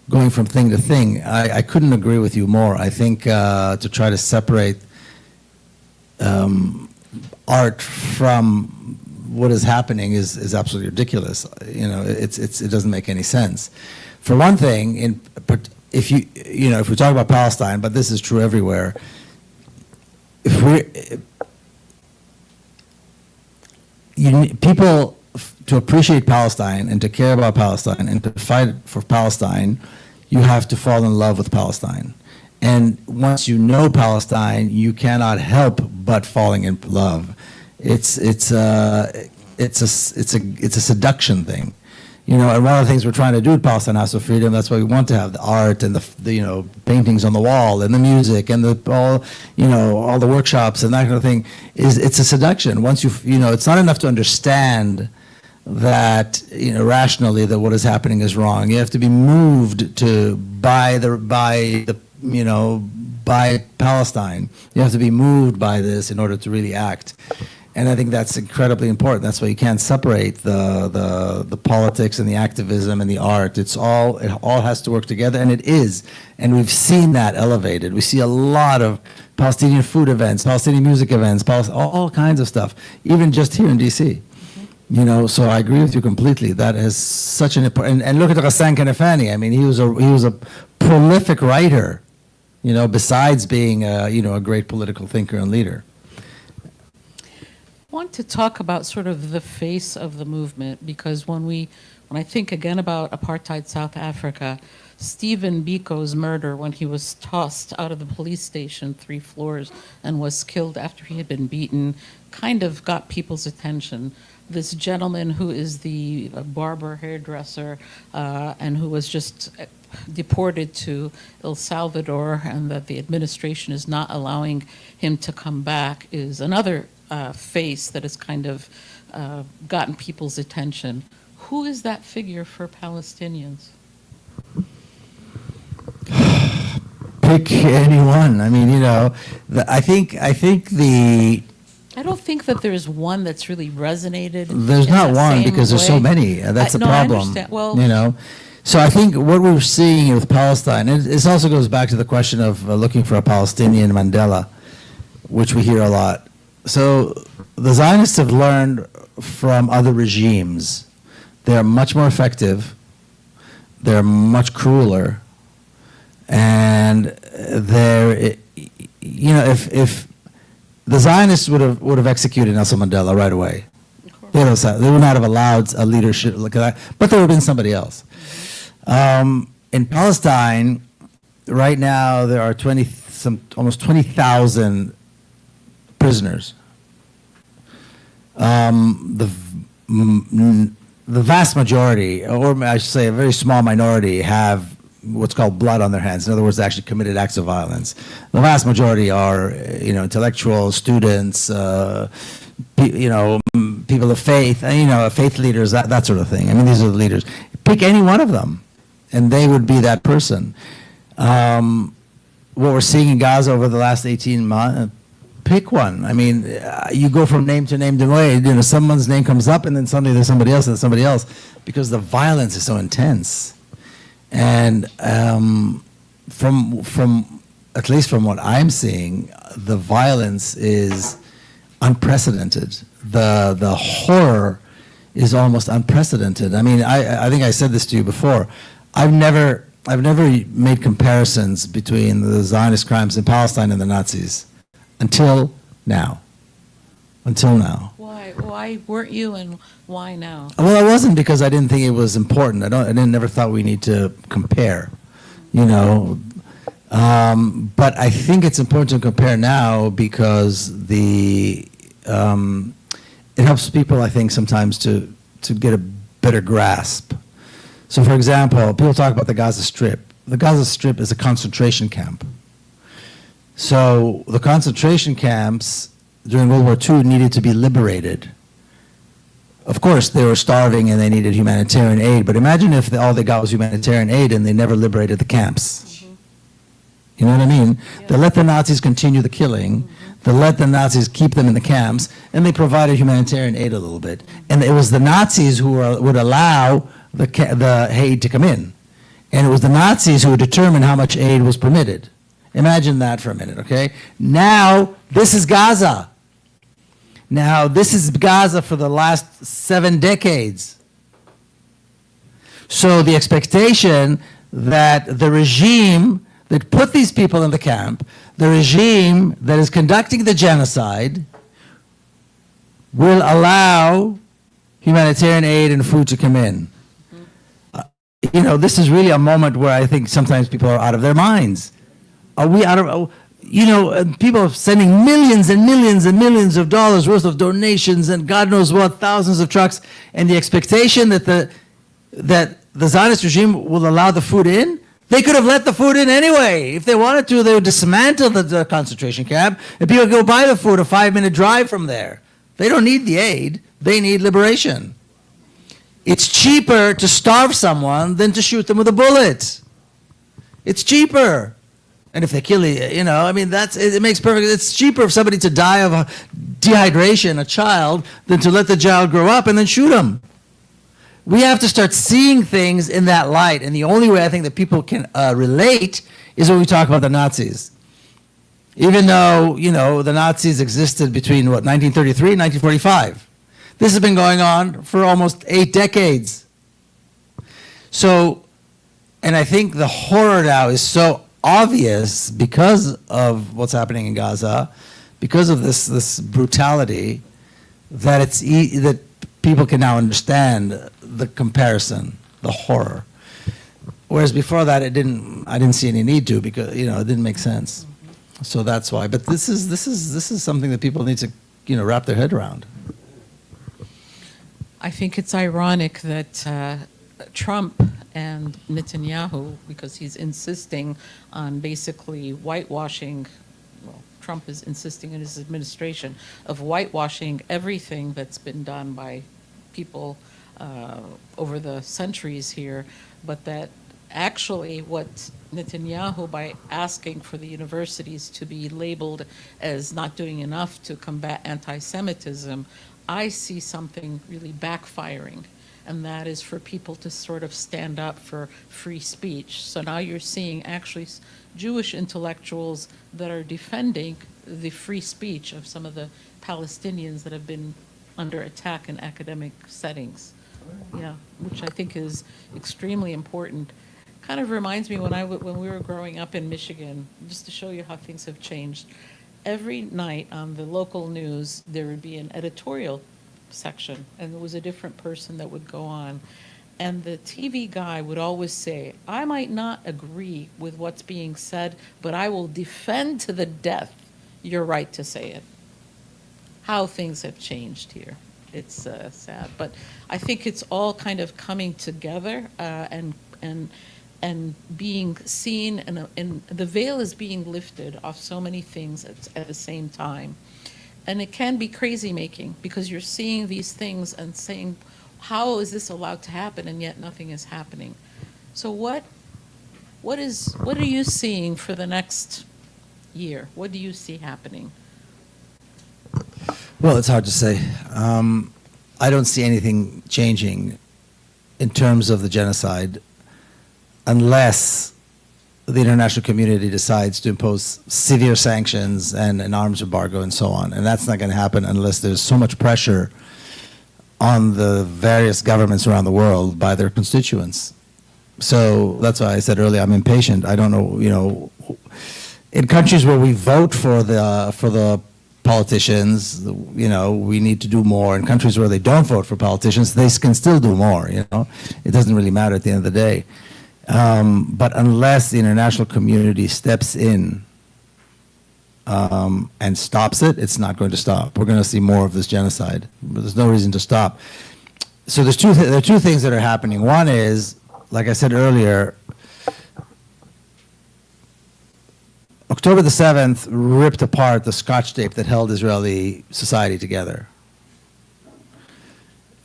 [SPEAKER 5] going from thing to thing. I couldn't agree with you more. I think to try to separate art from what is happening is absolutely ridiculous. You know, it doesn't make any sense. For one thing, if we talk about Palestine, but this is true everywhere, people to appreciate Palestine and to care about Palestine and to fight for Palestine, you have to fall in love with Palestine. And once you know Palestine, you cannot help but falling in love. It's a seduction thing. You know, and one of the things we're trying to do at Palestine House of Freedom, that's why we want to have the art and the you know, paintings on the wall and the music and all the workshops and that kind of thing, is it's a seduction. Once you know, it's not enough to understand that, you know, rationally that what is happening is wrong. You have to be moved by Palestine. You have to be moved by this in order to really act. And I think that's incredibly important. That's why you can't separate the politics and the activism and the art. It all has to work together, and it is. And we've seen that elevated. We see a lot of Palestinian food events, Palestinian music events, all kinds of stuff, even just here in DC. You know, so I agree with you completely. That is such an important. And look at Ghassan Kanafani. I mean, he was a prolific writer. You know, besides being a great political thinker and leader. I
[SPEAKER 4] want to talk about sort of the face of the movement, because when we when I think again about apartheid South Africa, Stephen Biko's murder when he was tossed out of the police station 3 floors and was killed after he had been beaten kind of got people's attention. This gentleman who is the barber hairdresser and who was just deported to El Salvador and that the administration is not allowing him to come back is another face that has kind of gotten people's attention. Who is that figure for Palestinians?
[SPEAKER 5] Pick anyone. I mean, you know, I think the
[SPEAKER 4] I don't think that there's one that's really resonated.
[SPEAKER 5] there's
[SPEAKER 4] in
[SPEAKER 5] not
[SPEAKER 4] that
[SPEAKER 5] one
[SPEAKER 4] same
[SPEAKER 5] because there's so
[SPEAKER 4] way.
[SPEAKER 5] many. That's the
[SPEAKER 4] No, I
[SPEAKER 5] problem.
[SPEAKER 4] understand. Well,
[SPEAKER 5] you know, so I think what we're seeing with Palestine, and this also goes back to the question of looking for a Palestinian Mandela, which we hear a lot. So the Zionists have learned from other regimes. They're much more effective. They're much crueler. And they're, you know, if the Zionists would have executed Nelson Mandela right away, they would not have allowed a leadership like that, but there would have been somebody else. In Palestine, right now there are almost 20,000 prisoners. The vast majority, or I should say a very small minority, have what's called blood on their hands. In other words, they actually committed acts of violence. The vast majority are, you know, intellectuals, students, you know, people of faith, you know, faith leaders, that sort of thing. I mean, these are the leaders. Pick any one of them, and they would be that person. What we're seeing in Gaza over the last 18 months, pick one. I mean, you go from name to name to name. You know, someone's name comes up, and then suddenly there's somebody else and somebody else, because the violence is so intense. And from at least from what I'm seeing, the violence is unprecedented. The horror is almost unprecedented. I mean, I think I said this to you before. I've never made comparisons between the Zionist crimes in Palestine and the Nazis until now. Until now.
[SPEAKER 4] Why weren't you, and why now?
[SPEAKER 5] Well, I wasn't, because I didn't think it was important. I never thought we need to compare, you know. But I think it's important to compare now because it helps people, I think, sometimes to get a better grasp. So, for example, people talk about the Gaza Strip. The Gaza Strip is a concentration camp. So the concentration camps during World War II needed to be liberated. Of course, they were starving and they needed humanitarian aid, but imagine if all they got was humanitarian aid and they never liberated the camps. Mm-hmm. You know what I mean? Yeah. They let the Nazis continue the killing, they let the Nazis keep them in the camps, and they provided humanitarian aid a little bit. And it was the Nazis who would allow the aid to come in. And it was the Nazis who would determine how much aid was permitted. Imagine that for a minute, okay? Now, this is Gaza. Now, this is Gaza for the last 7 decades. So the expectation that the regime that put these people in the camp, the regime that is conducting the genocide, will allow humanitarian aid and food to come in. You know, this is really a moment where I think sometimes people are out of their minds. Are we out of... You know, people are sending millions and millions and millions of dollars worth of donations and God knows what, thousands of trucks, and the expectation that the Zionist regime will allow the food in. They could have let the food in anyway. If they wanted to, they would dismantle the concentration camp, and people go buy the food a 5-minute drive from there. They don't need the aid. They need liberation. It's cheaper to starve someone than to shoot them with a bullet. It's cheaper. And if they kill you know, I mean, it makes perfect, it's cheaper for somebody to die of dehydration, a child, than to let the child grow up and then shoot him. We have to start seeing things in that light. And the only way I think that people can relate is when we talk about the Nazis. Even though, you know, the Nazis existed between, 1933 and 1945. This has been going on for almost 8 decades. So, and I think the horror now is so obvious because of what's happening in Gaza, because of this brutality, that that people can now understand the comparison, the horror. Whereas before that, I didn't see any need to, because it didn't make sense. So that's why. But this is something that people need to wrap their head around.
[SPEAKER 4] I think it's ironic that Trump and Netanyahu, because he's insisting on basically whitewashing, well, Trump is insisting in his administration of whitewashing everything that's been done by people over the centuries here, but that actually what Netanyahu, by asking for the universities to be labeled as not doing enough to combat anti-Semitism, I see something really backfiring, and that is for people to sort of stand up for free speech. So now you're seeing actually Jewish intellectuals that are defending the free speech of some of the Palestinians that have been under attack in academic settings. Yeah, which I think is extremely important. Kind of reminds me when we were growing up in Michigan, just to show you how things have changed. Every night on the local news, there would be an editorial section, and there was a different person that would go on. And the TV guy would always say, I might not agree with what's being said, but I will defend to the death your right to say it. How things have changed here. It's sad. But I think it's all kind of coming together and being seen, and the veil is being lifted off so many things at the same time. And it can be crazy making, because you're seeing these things and saying, how is this allowed to happen, and yet nothing is happening. So what are you seeing for the next year? What do you see happening?
[SPEAKER 5] Well, it's hard to say. I don't see anything changing in terms of the genocide unless the international community decides to impose severe sanctions and an arms embargo and so on. And that's not going to happen unless there's so much pressure on the various governments around the world by their constituents. So that's why I said earlier, I'm impatient. I don't know, in countries where we vote for the politicians, we need to do more. In countries where they don't vote for politicians, they can still do more, It doesn't really matter at the end of the day. But unless the international community steps in and stops it, it's not going to stop. We're going to see more of this genocide. But there's no reason to stop. So there are two things that are happening. One is, like I said earlier, October the 7th ripped apart the Scotch tape that held Israeli society together.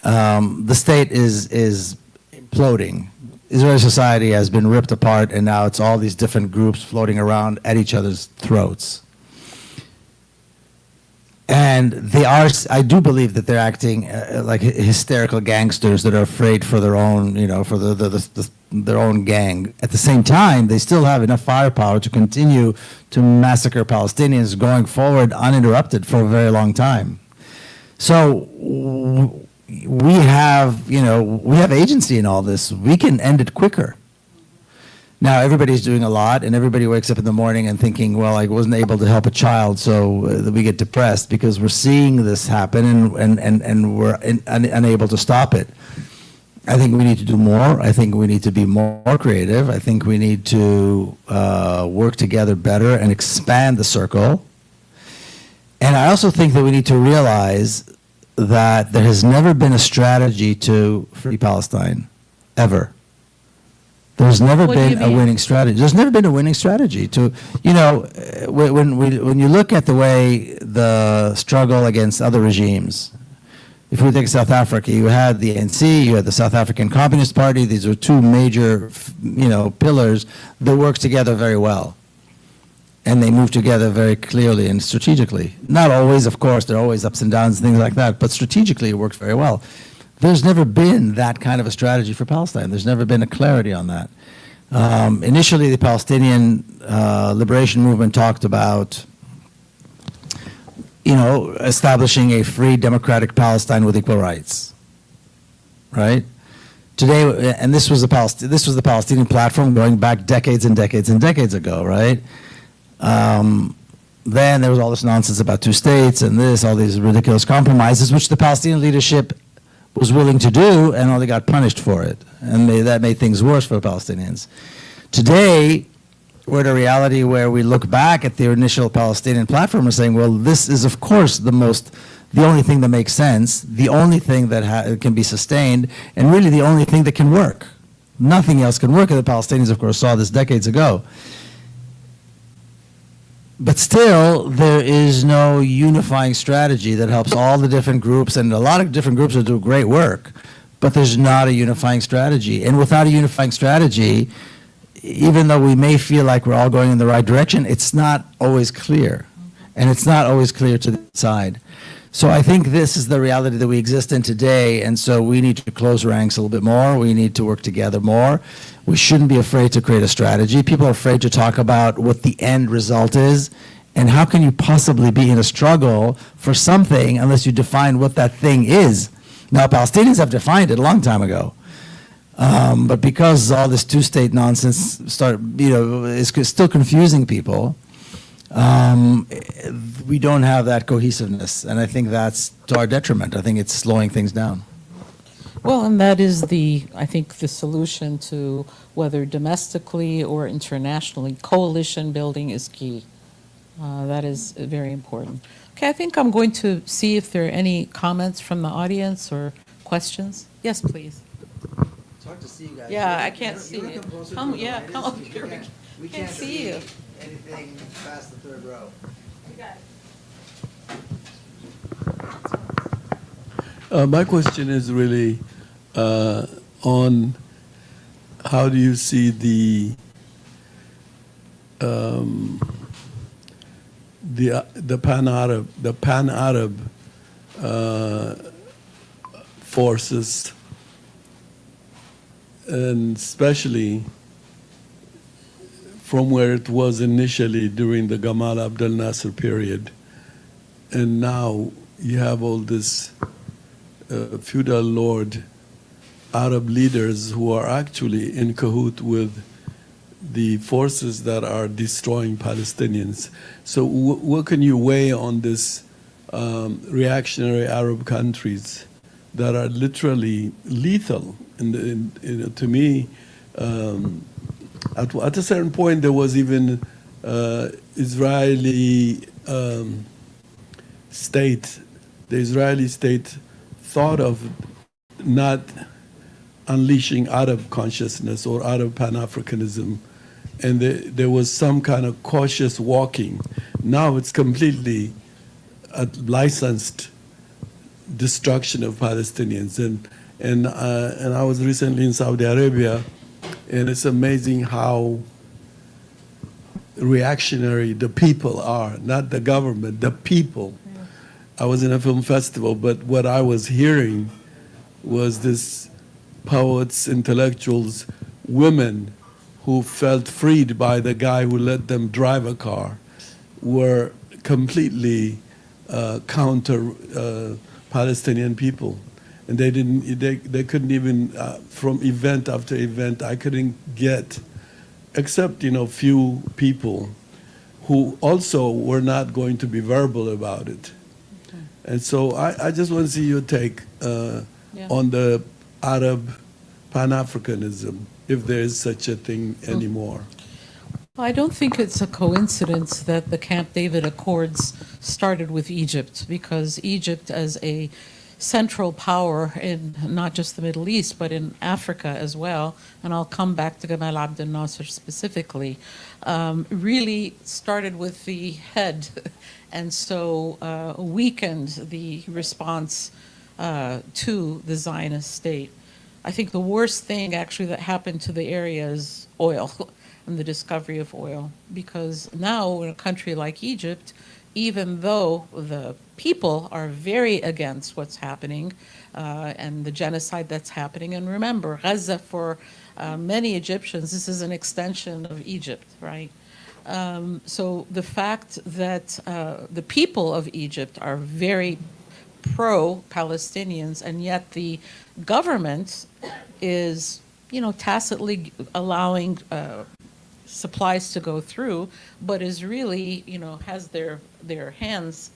[SPEAKER 5] The state is imploding. Israeli society has been ripped apart, and now it's all these different groups floating around at each other's throats. And I do believe that they're acting like hysterical gangsters that are afraid for their own, for their own gang. At the same time, they still have enough firepower to continue to massacre Palestinians going forward uninterrupted for a very long time. So we have agency in all this. We can end it quicker. Now, everybody's doing a lot, and everybody wakes up in the morning and thinking, well, I wasn't able to help a child, so we get depressed because we're seeing this happen and we're unable to stop it. I think we need to do more. I think we need to be more creative. I think we need to work together better and expand the circle. And I also think that we need to realize that there has never been a strategy to free Palestine, ever. There's never been a winning strategy. There's never been a winning strategy to, when you look at the way the struggle against other regimes, if we take South Africa, you had the ANC, you had the South African Communist Party. These are two major, pillars that work together very well. And they move together very clearly and strategically. Not always, of course, there are always ups and downs and things like that, but strategically it works very well. There's never been that kind of a strategy for Palestine. There's never been a clarity on that. Initially, the Palestinian liberation movement talked about, establishing a free, democratic Palestine with equal rights, right? Today, and this was the Palestinian platform going back decades and decades and decades ago, right? Then there was all this nonsense about two states and all these ridiculous compromises, which the Palestinian leadership was willing to do, and only got punished for it. And that made things worse for the Palestinians. Today, we're at a reality where we look back at the initial Palestinian platform and saying, well, this is, of course, the only thing that makes sense, the only thing that can be sustained, and really the only thing that can work. Nothing else can work, and the Palestinians, of course, saw this decades ago. But still, there is no unifying strategy that helps all the different groups, and a lot of different groups that do great work, but there's not a unifying strategy. And without a unifying strategy, even though we may feel like we're all going in the right direction, it's not always clear. And it's not always clear to the side. So I think this is the reality that we exist in today, and so we need to close ranks a little bit more. We need to work together more. We shouldn't be afraid to create a strategy. People are afraid to talk about what the end result is, and how can you possibly be in a struggle for something unless you define what that thing is? Now, Palestinians have defined it a long time ago. But because all this two-state nonsense is still confusing people, we don't have that cohesiveness, and I think that's to our detriment. I think it's slowing things down.
[SPEAKER 4] Well, and that is I think the solution to whether domestically or internationally, coalition building is key. That is very important. Okay, I think I'm going to see if there are any comments from the audience or questions. Yes, please.
[SPEAKER 5] It's hard to see you guys.
[SPEAKER 4] Yeah, I can't see you. Come up here.
[SPEAKER 5] We
[SPEAKER 4] can't see you.
[SPEAKER 5] anything past the third row.
[SPEAKER 6] My question is really on how do you see the pan-Arab forces, and especially from where it was initially during the Gamal Abdel Nasser period, and now you have all this feudal lord Arab leaders who are actually in cahoot with the forces that are destroying Palestinians. So what can you weigh on this reactionary Arab countries that are literally lethal? To me, at a certain point, there was even Israeli state. The Israeli state thought of not unleashing Arab consciousness or Arab Pan-Africanism, and there was some kind of cautious walking. Now it's completely a licensed destruction of Palestinians. And I was recently in Saudi Arabia, and it's amazing how reactionary the people are, not the government, the people. Yeah. I was in a film festival, but what I was hearing was this poets, intellectuals, women who felt freed by the guy who let them drive a car were completely counter Palestinian people. And they couldn't even, from event after event, I couldn't get, except, few people who also were not going to be verbal about it. Okay. And so I just want to see your take on the Arab Pan-Africanism, if there is such a thing anymore.
[SPEAKER 4] Well, I don't think it's a coincidence that the Camp David Accords started with Egypt, because Egypt as a central power in not just the Middle East, but in Africa as well, and I'll come back to Gamal Abdel Nasser specifically, really started with the head, and so weakened the response to the Zionist state. I think the worst thing actually that happened to the area is oil and the discovery of oil, because now in a country like Egypt, even though the people are very against what's happening and the genocide that's happening, and remember, Gaza for many Egyptians, this is an extension of Egypt, right? So the fact that the people of Egypt are very pro-Palestinians, and yet the government is, tacitly allowing supplies to go through, but is really, has their hands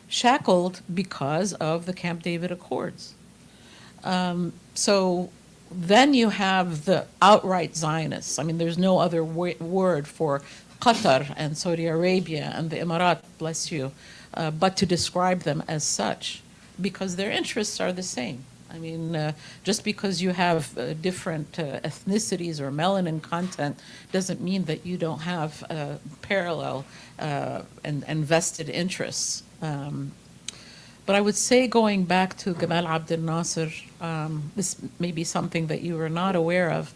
[SPEAKER 4] shackled because of the Camp David Accords. So then you have the outright Zionists. I mean, there's no other word for Qatar and Saudi Arabia and the Emirat, bless you, but to describe them as such, because their interests are the same. I mean, just because you have different ethnicities or melanin content doesn't mean that you don't have parallel and vested interests. But I would say, going back to Gamal Abdel Nasser, this may be something that you are not aware of.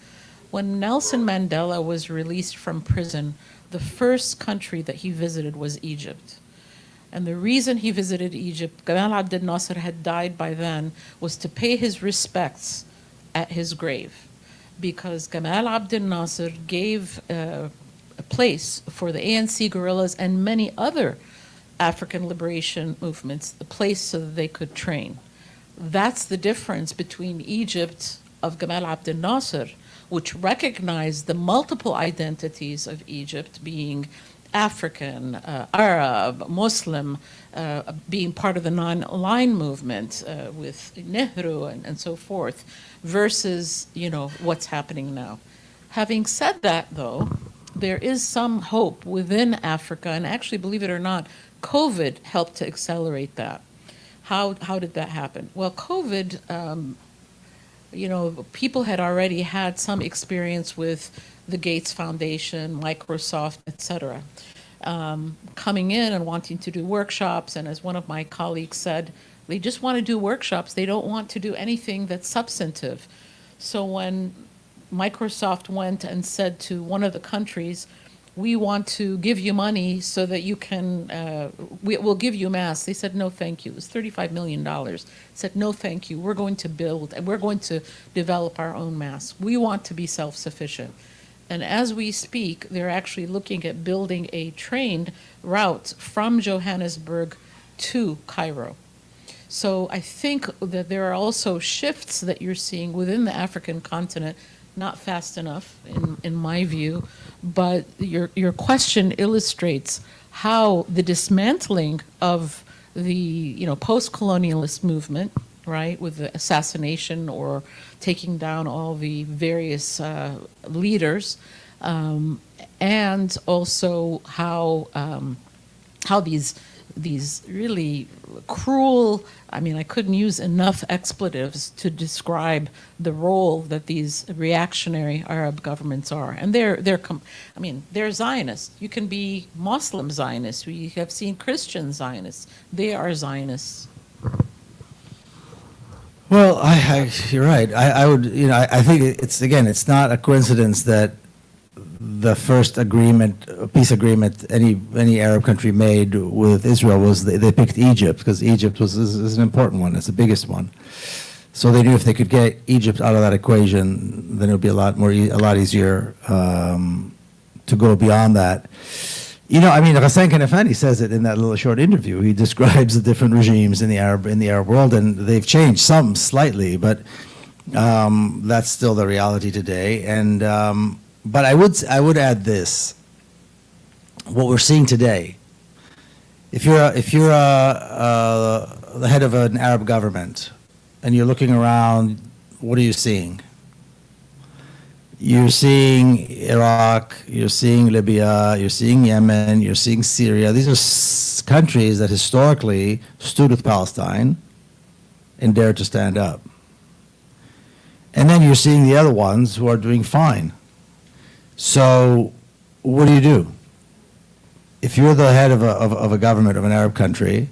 [SPEAKER 4] When Nelson Mandela was released from prison, the first country that he visited was Egypt. And the reason he visited Egypt, Gamal Abdel Nasser had died by then, was to pay his respects at his grave. Because Gamal Abdel Nasser gave a place for the ANC guerrillas and many other African liberation movements, a place so that they could train. That's the difference between Egypt of Gamal Abdel Nasser, which recognized the multiple identities of Egypt, being African, Arab, Muslim, being part of the non-aligned movement with Nehru and so forth, versus, what's happening now. Having said that, though, there is some hope within Africa, and actually, believe it or not, COVID helped to accelerate that. How did that happen? Well, COVID, people had already had some experience with the Gates Foundation, Microsoft, et cetera, coming in and wanting to do workshops. And as one of my colleagues said, they just want to do workshops. They don't want to do anything that's substantive. So when Microsoft went and said to one of the countries, we want to give you money so that you can, we'll give you masks. They said, no, thank you. It was $35 million. Said, no, thank you. We're going to build and we're going to develop our own masks. We want to be self-sufficient. And as we speak, they're actually looking at building a train route from Johannesburg to Cairo. So I think that there are also shifts that you're seeing within the African continent, not fast enough in my view, but your question illustrates how the dismantling of the post-colonialist movement, right, with the assassination or taking down all the various leaders, and also how these really cruel, I mean, I couldn't use enough expletives to describe the role that these reactionary Arab governments are. And they're Zionists. You can be Muslim Zionists. We have seen Christian Zionists. They are Zionists.
[SPEAKER 5] Well, you're right. I would, I think it's not a coincidence that the first peace agreement any Arab country made with Israel was they picked Egypt, because Egypt is an important one. It's the biggest one. So they knew if they could get Egypt out of that equation, then it would be a lot easier to go beyond that. Ghassan Kanafani says it in that little short interview. He describes the different regimes in the Arab world, and they've changed some slightly, but that's still the reality today. And but I would add this: what we're seeing today. If you're the head of an Arab government, and you're looking around, what are you seeing? You're seeing Iraq, you're seeing Libya, you're seeing Yemen, you're seeing Syria. These are countries that historically stood with Palestine and dared to stand up. And then you're seeing the other ones who are doing fine. So what do? If you're the head of a government of an Arab country,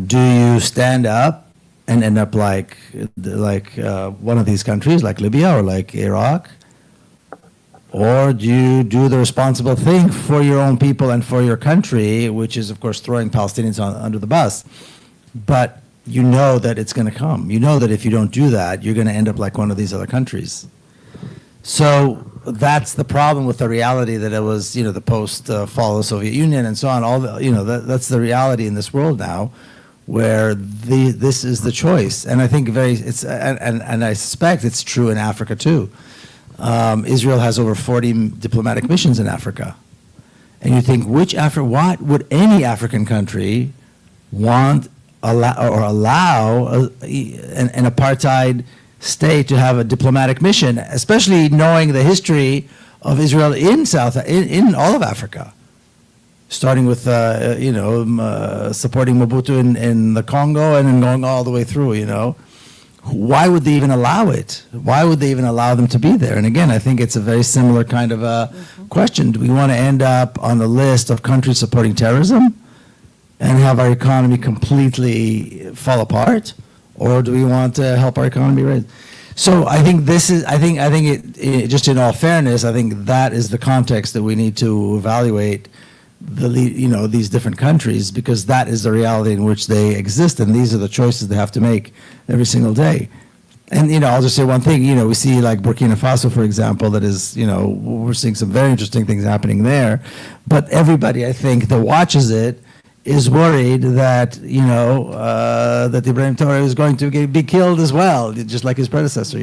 [SPEAKER 5] do you stand up and end up like one of these countries, like Libya or like Iraq? Or do you do the responsible thing for your own people and for your country, which is, of course, throwing Palestinians under the bus? But you know that it's going to come. You know that if you don't do that, you're going to end up like one of these other countries. So that's the problem with the reality that it was, the post-fall of the Soviet Union and so on. That's the reality in this world now, where this is the choice. And I think and I suspect it's true in Africa too. Israel has over 40 diplomatic missions in Africa. And you think, what would any African country want allow an apartheid state to have a diplomatic mission, especially knowing the history of Israel in in all of Africa, starting with supporting Mobutu in the Congo and then going all the way through. Why would they even allow it? Why would they even allow them to be there? And again, I think it's a very similar kind of a question. Do we want to end up on the list of countries supporting terrorism and have our economy completely fall apart, or do we want to help our economy rise? So I think just in all fairness, I think that is the context that we need to evaluate these different countries, because that is the reality in which they exist, and these are the choices they have to make every single day. And I'll just say one thing. We see like Burkina Faso, for example, that is, we're seeing some very interesting things happening there, but everybody, I think, that watches it is worried that that Ibrahim Traoré is going to be killed as well, just like his predecessor.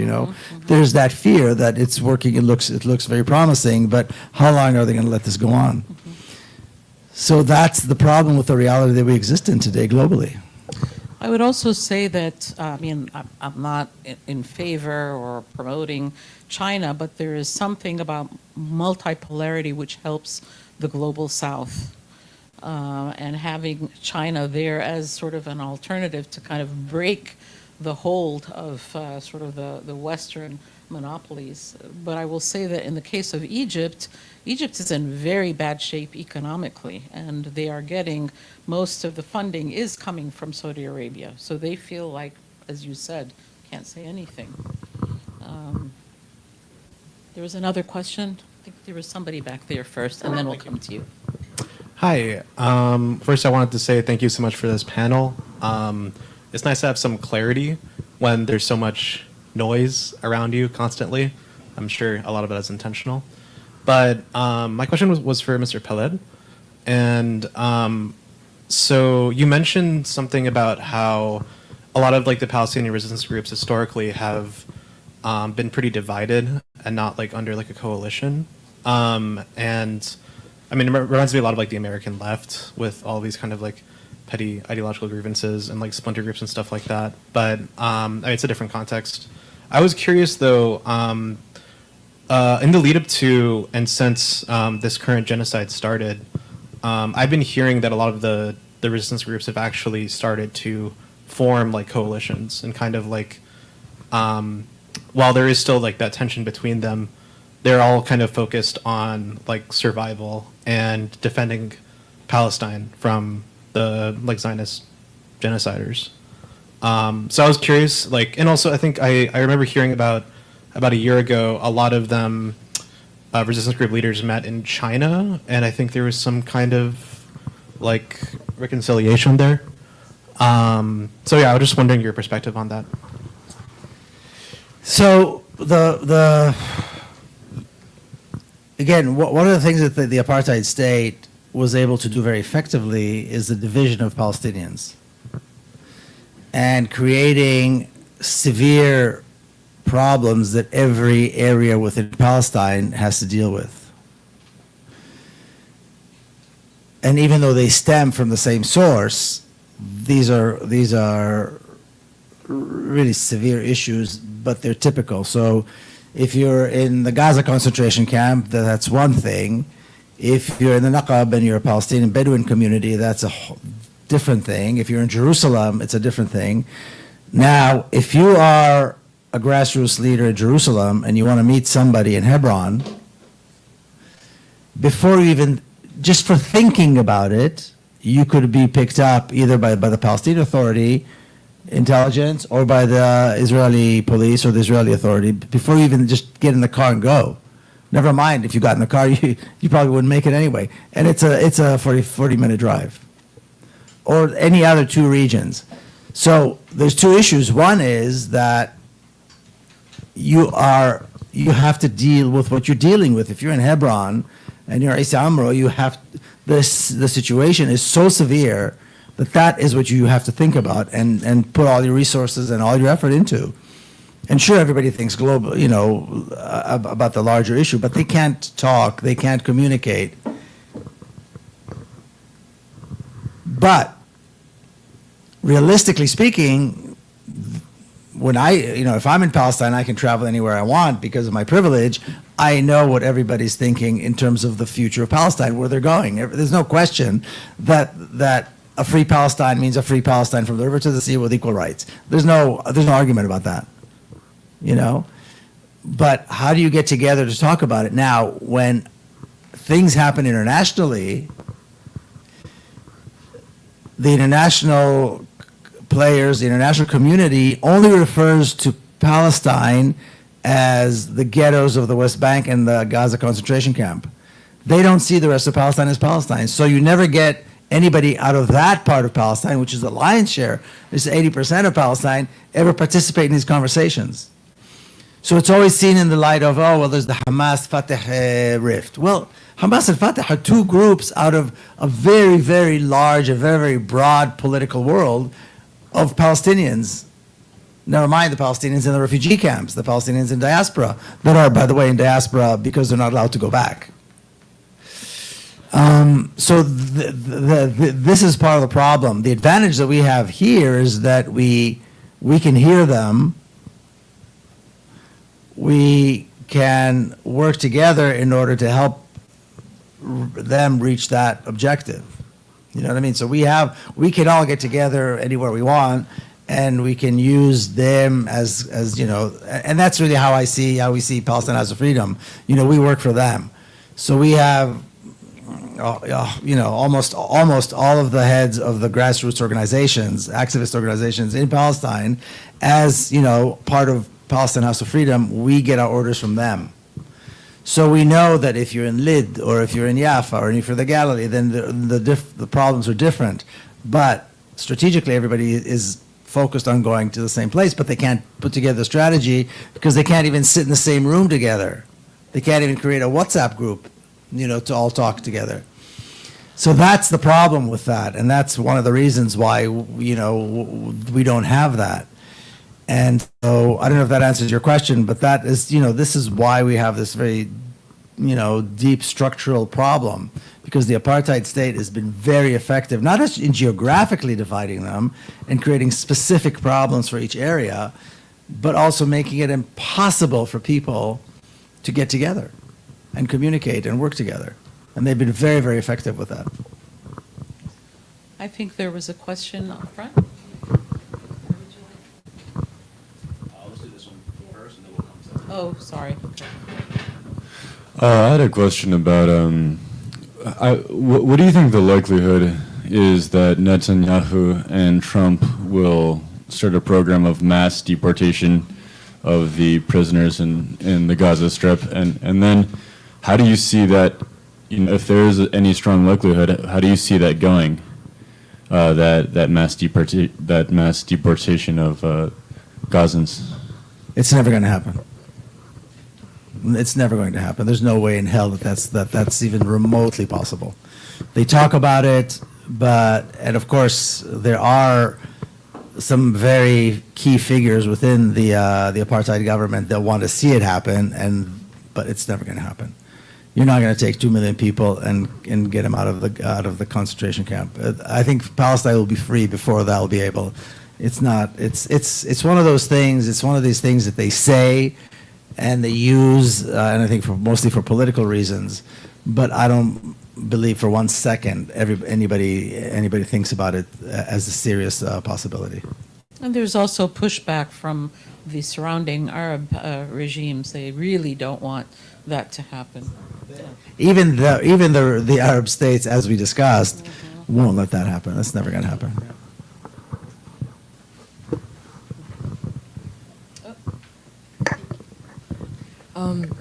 [SPEAKER 5] There's that fear that it's working. It looks very promising, but how long are they going to let this go on? So that's the problem with the reality that we exist in today globally.
[SPEAKER 4] I would also say that, I'm not in favor or promoting China, but there is something about multipolarity which helps the global South. And having China there as sort of an alternative to kind of break the hold of sort of the Western monopolies. But I will say that in the case of Egypt, Egypt is in very bad shape economically, and they are getting most of the funding is coming from Saudi Arabia. So they feel like, as you said, can't say anything. There was another question. I think there was somebody back there first, and then we'll come to you.
[SPEAKER 7] Hi. First, I wanted to say thank you so much for this panel. It's nice to have some clarity when there's so much noise around you constantly. I'm sure a lot of it is intentional. But my question was for Mr. Peled. And so you mentioned something about how a lot of like the Palestinian resistance groups historically have been pretty divided and not like under like a coalition. And I mean, it reminds me a lot of like the American left with all these kind of like petty ideological grievances and like splinter groups and stuff like that. But I mean, it's a different context. I was curious though, in the lead up to and since this current genocide started, I've been hearing that a lot of the resistance groups have actually started to form like coalitions and kind of like, while there is still like that tension between them, they're all kind of focused on like survival and defending Palestine from the like Zionist genociders. So I was curious, like, and also I think I remember hearing about a year ago, a lot of them resistance group leaders met in China, and I think there was some kind of like reconciliation there. So yeah, I was just wondering your perspective on that.
[SPEAKER 5] So again, one of the things that the apartheid state was able to do very effectively is the division of Palestinians and creating severe problems that every area within Palestine has to deal with. And even though they stem from the same source, these are really severe issues, but they're typical. So if you're in the Gaza concentration camp, that's one thing. If you're in the Naqab and you're a Palestinian Bedouin community, that's a different thing. If you're in Jerusalem, it's a different thing. Now, if you are a grassroots leader in Jerusalem and you want to meet somebody in Hebron, before you even, just for thinking about it, you could be picked up either by the Palestinian Authority, intelligence, or by the Israeli police or the Israeli Authority, before you even just get in the car and go. Never mind if you got in the car, you probably wouldn't make it anyway. And it's a 40-minute drive. Or any other two regions. So there's two issues. One is that you have to deal with what you're dealing with. If you're in Hebron and you're Isa Amro, the situation is so severe that is what you have to think about and put all your resources and all your effort into. And sure, everybody thinks global, about the larger issue, but they can't talk, they can't communicate. But realistically speaking, when if I'm in Palestine, I can travel anywhere I want because of my privilege. I know what everybody's thinking in terms of the future of Palestine, where they're going. There's no question that a free Palestine means a free Palestine from the river to the sea with equal rights. There's no argument about that, But how do you get together to talk about it? Now, when things happen internationally, the international players, the international community only refers to Palestine as the ghettos of the West Bank and the Gaza concentration camp. They don't see the rest of Palestine as Palestine. So you never get anybody out of that part of Palestine, which is the lion's share, this is 80% of Palestine, ever participate in these conversations. So it's always seen in the light of, there's the Hamas-Fatah rift. Well, Hamas and Fatah are two groups out of a very, very large, a very, very broad political world of Palestinians. Never mind the Palestinians in the refugee camps, the Palestinians in diaspora, that are, by the way, in diaspora because they're not allowed to go back. So this is part of the problem. The advantage that we have here is that we can hear them. We can work together in order to help them reach that objective. You know what I mean? So we can all get together anywhere we want, and we can use them as and that's really how we see Palestine as a freedom. We work for them. So we have almost all of the heads of the grassroots organizations, activist organizations in Palestine, as part of Palestine House of Freedom. We get our orders from them. So we know that if you're in Lid or if you're in Jaffa or if you're in the Galilee, then the problems are different. But strategically, everybody is focused on going to the same place, but they can't put together a strategy because they can't even sit in the same room together. They can't even create a WhatsApp group, to all talk together. So that's the problem with that, and that's one of the reasons why we don't have that. And so I don't know if that answers your question, but that is, this is why we have this very, deep structural problem, because the apartheid state has been very effective, not just in geographically dividing them and creating specific problems for each area, but also making it impossible for people to get together and communicate and work together. And they've been very, very effective with that.
[SPEAKER 4] I think there was a question up front.
[SPEAKER 1] Let's do this one first, and then we'll come to that.
[SPEAKER 4] Oh, sorry.
[SPEAKER 8] I had a question about what do you think the likelihood is that Netanyahu and Trump will start a program of mass deportation of the prisoners in the Gaza Strip, and then how do you see that? If there is any strong likelihood, how do you see that going? That mass deportation of Gazans.
[SPEAKER 5] It's never going to happen. It's never going to happen. There's no way in hell that's even remotely possible. They talk about it, and of course there are some very key figures within the apartheid government that want to see it happen, but it's never going to happen. You're not going to take 2 million people and get them out of the concentration camp. I think Palestine will be free before that will be able. It's not. It's one of those things. It's one of these things that they say and they use, and I think mostly for political reasons. But I don't believe for 1 second anybody thinks about it as a serious possibility.
[SPEAKER 4] And there's also pushback from the surrounding Arab regimes. They really don't want that to happen.
[SPEAKER 5] Even the Arab states, as we discussed, won't let that happen. That's never going to happen.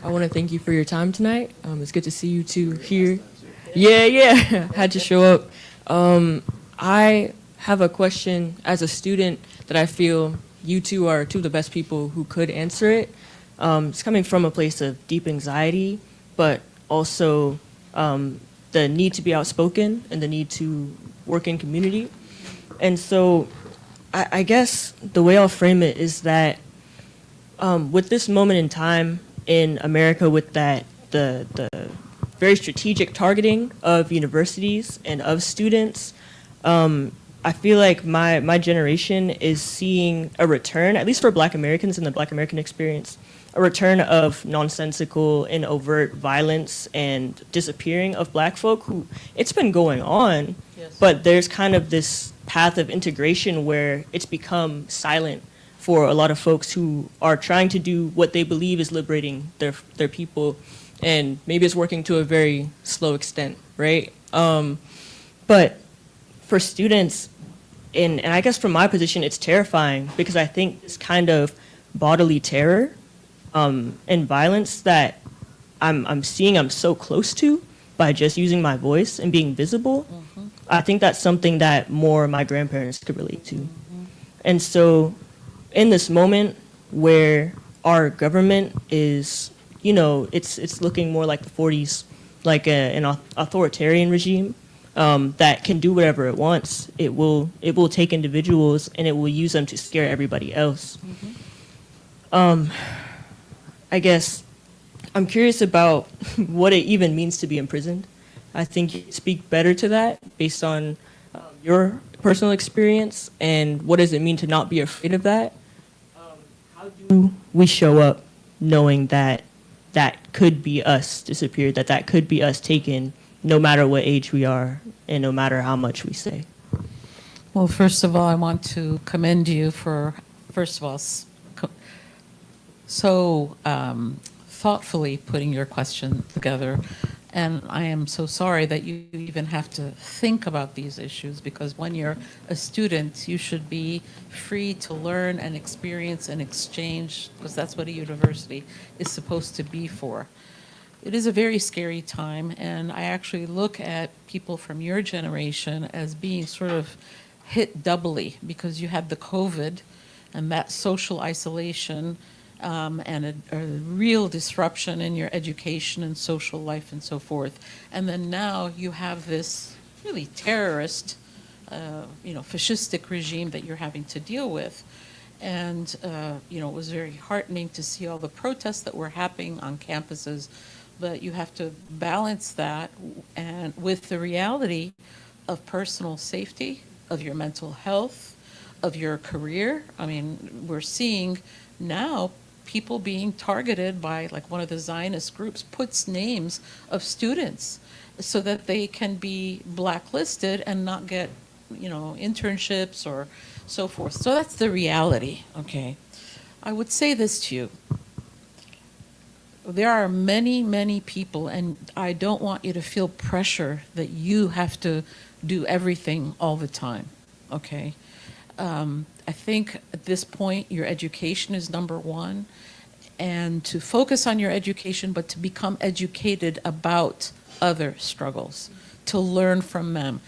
[SPEAKER 9] I want to thank you for your time tonight. It's good to see you two here. Yeah, had to show up. I have a question as a student that I feel you two are two of the best people who could answer it. It's coming from a place of deep anxiety, but also the need to be outspoken and the need to work in community. And so I guess the way I'll frame it is that with this moment in time in America, with the very strategic targeting of universities and of students, I feel like my generation is seeing a return, at least for Black Americans in the Black American experience, a return of nonsensical and overt violence and disappearing of Black folk who it's been going on,
[SPEAKER 4] Yes.
[SPEAKER 9] but there's kind of this path of integration where it's become silent for a lot of folks who are trying to do what they believe is liberating their people, and maybe it's working to a very slow extent, right? But for students, and I guess from my position, it's terrifying because I think this kind of bodily terror and violence that I'm seeing I'm so close to by just using my voice and being visible, I think that's something that more my grandparents could relate to. And so in this moment where our government is, it's looking more like the 40s, like an authoritarian regime, that can do whatever it wants. It will take individuals and it will use them to scare everybody else. I guess I'm curious about what it even means to be imprisoned. I think you speak better to that based on your personal experience, and what does it mean to not be afraid of that? How do we show up knowing that that could be us disappeared, that could be us taken, no matter what age we are and no matter how much we say?
[SPEAKER 4] Well, first of all, I want to commend you for, first of all, so thoughtfully putting your question together. And I am so sorry that you even have to think about these issues, because when you're a student, you should be free to learn and experience and exchange, because that's what a university is supposed to be for. It is a very scary time, and I actually look at people from your generation as being sort of hit doubly, because you had the COVID and that social isolation, and a real disruption in your education and social life and so forth. And then now you have this really terrorist, fascistic regime that you're having to deal with. And, it was very heartening to see all the protests that were happening on campuses, but you have to balance that and with the reality of personal safety, of your mental health, of your career. I mean, we're seeing now people being targeted by, like, one of the Zionist groups puts names of students so that they can be blacklisted and not get, internships or so forth. So that's the reality, okay? I would say this to you. There are many, many people, and I don't want you to feel pressure that you have to do everything all the time, okay? I think at this point, your education is number one, and to focus on your education, but to become educated about other struggles, to learn from them,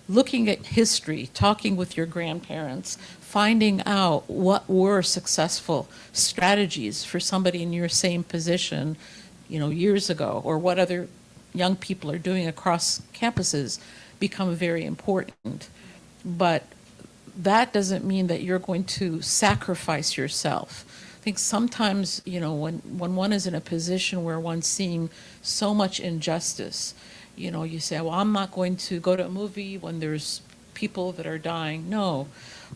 [SPEAKER 4] looking at history, talking with your grandparents, finding out what were successful strategies for somebody in your same position, years ago, or what other young people are doing across campuses become very important. But that doesn't mean that you're going to sacrifice yourself. I think sometimes, when one is in a position where one's seeing so much injustice, you say, well, I'm not going to go to a movie when there's people that are dying. No,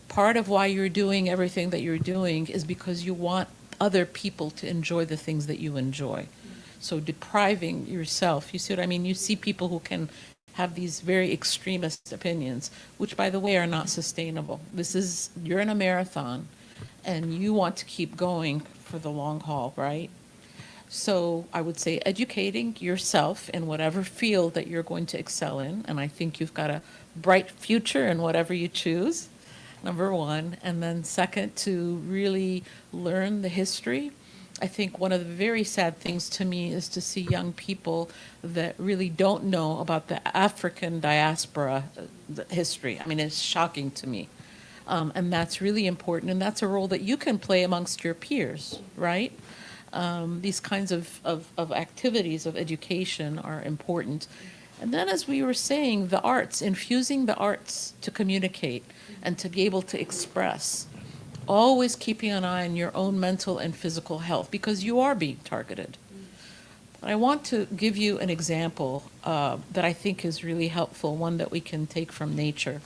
[SPEAKER 4] part of why you're doing everything that you're doing is because you want other people to enjoy the things that you enjoy. So depriving yourself, you see what I mean? You see people who can have these very extremist opinions, which, by the way, are not sustainable. You're in a marathon, and you want to keep going for the long haul, right? So I would say educating yourself in whatever field that you're going to excel in, and I think you've got a bright future in whatever you choose, number one. And then second, to really learn the history. I think one of the very sad things to me is to see young people that really don't know about the African diaspora history. I mean, it's shocking to me. And that's really important, and that's a role that you can play amongst your peers, right? These kinds of activities of education are important. And then, as we were saying, the arts, infusing the arts to communicate and to be able to express. Always keeping an eye on your own mental and physical health, because you are being targeted. I want to give you an example that I think is really helpful, one that we can take from nature.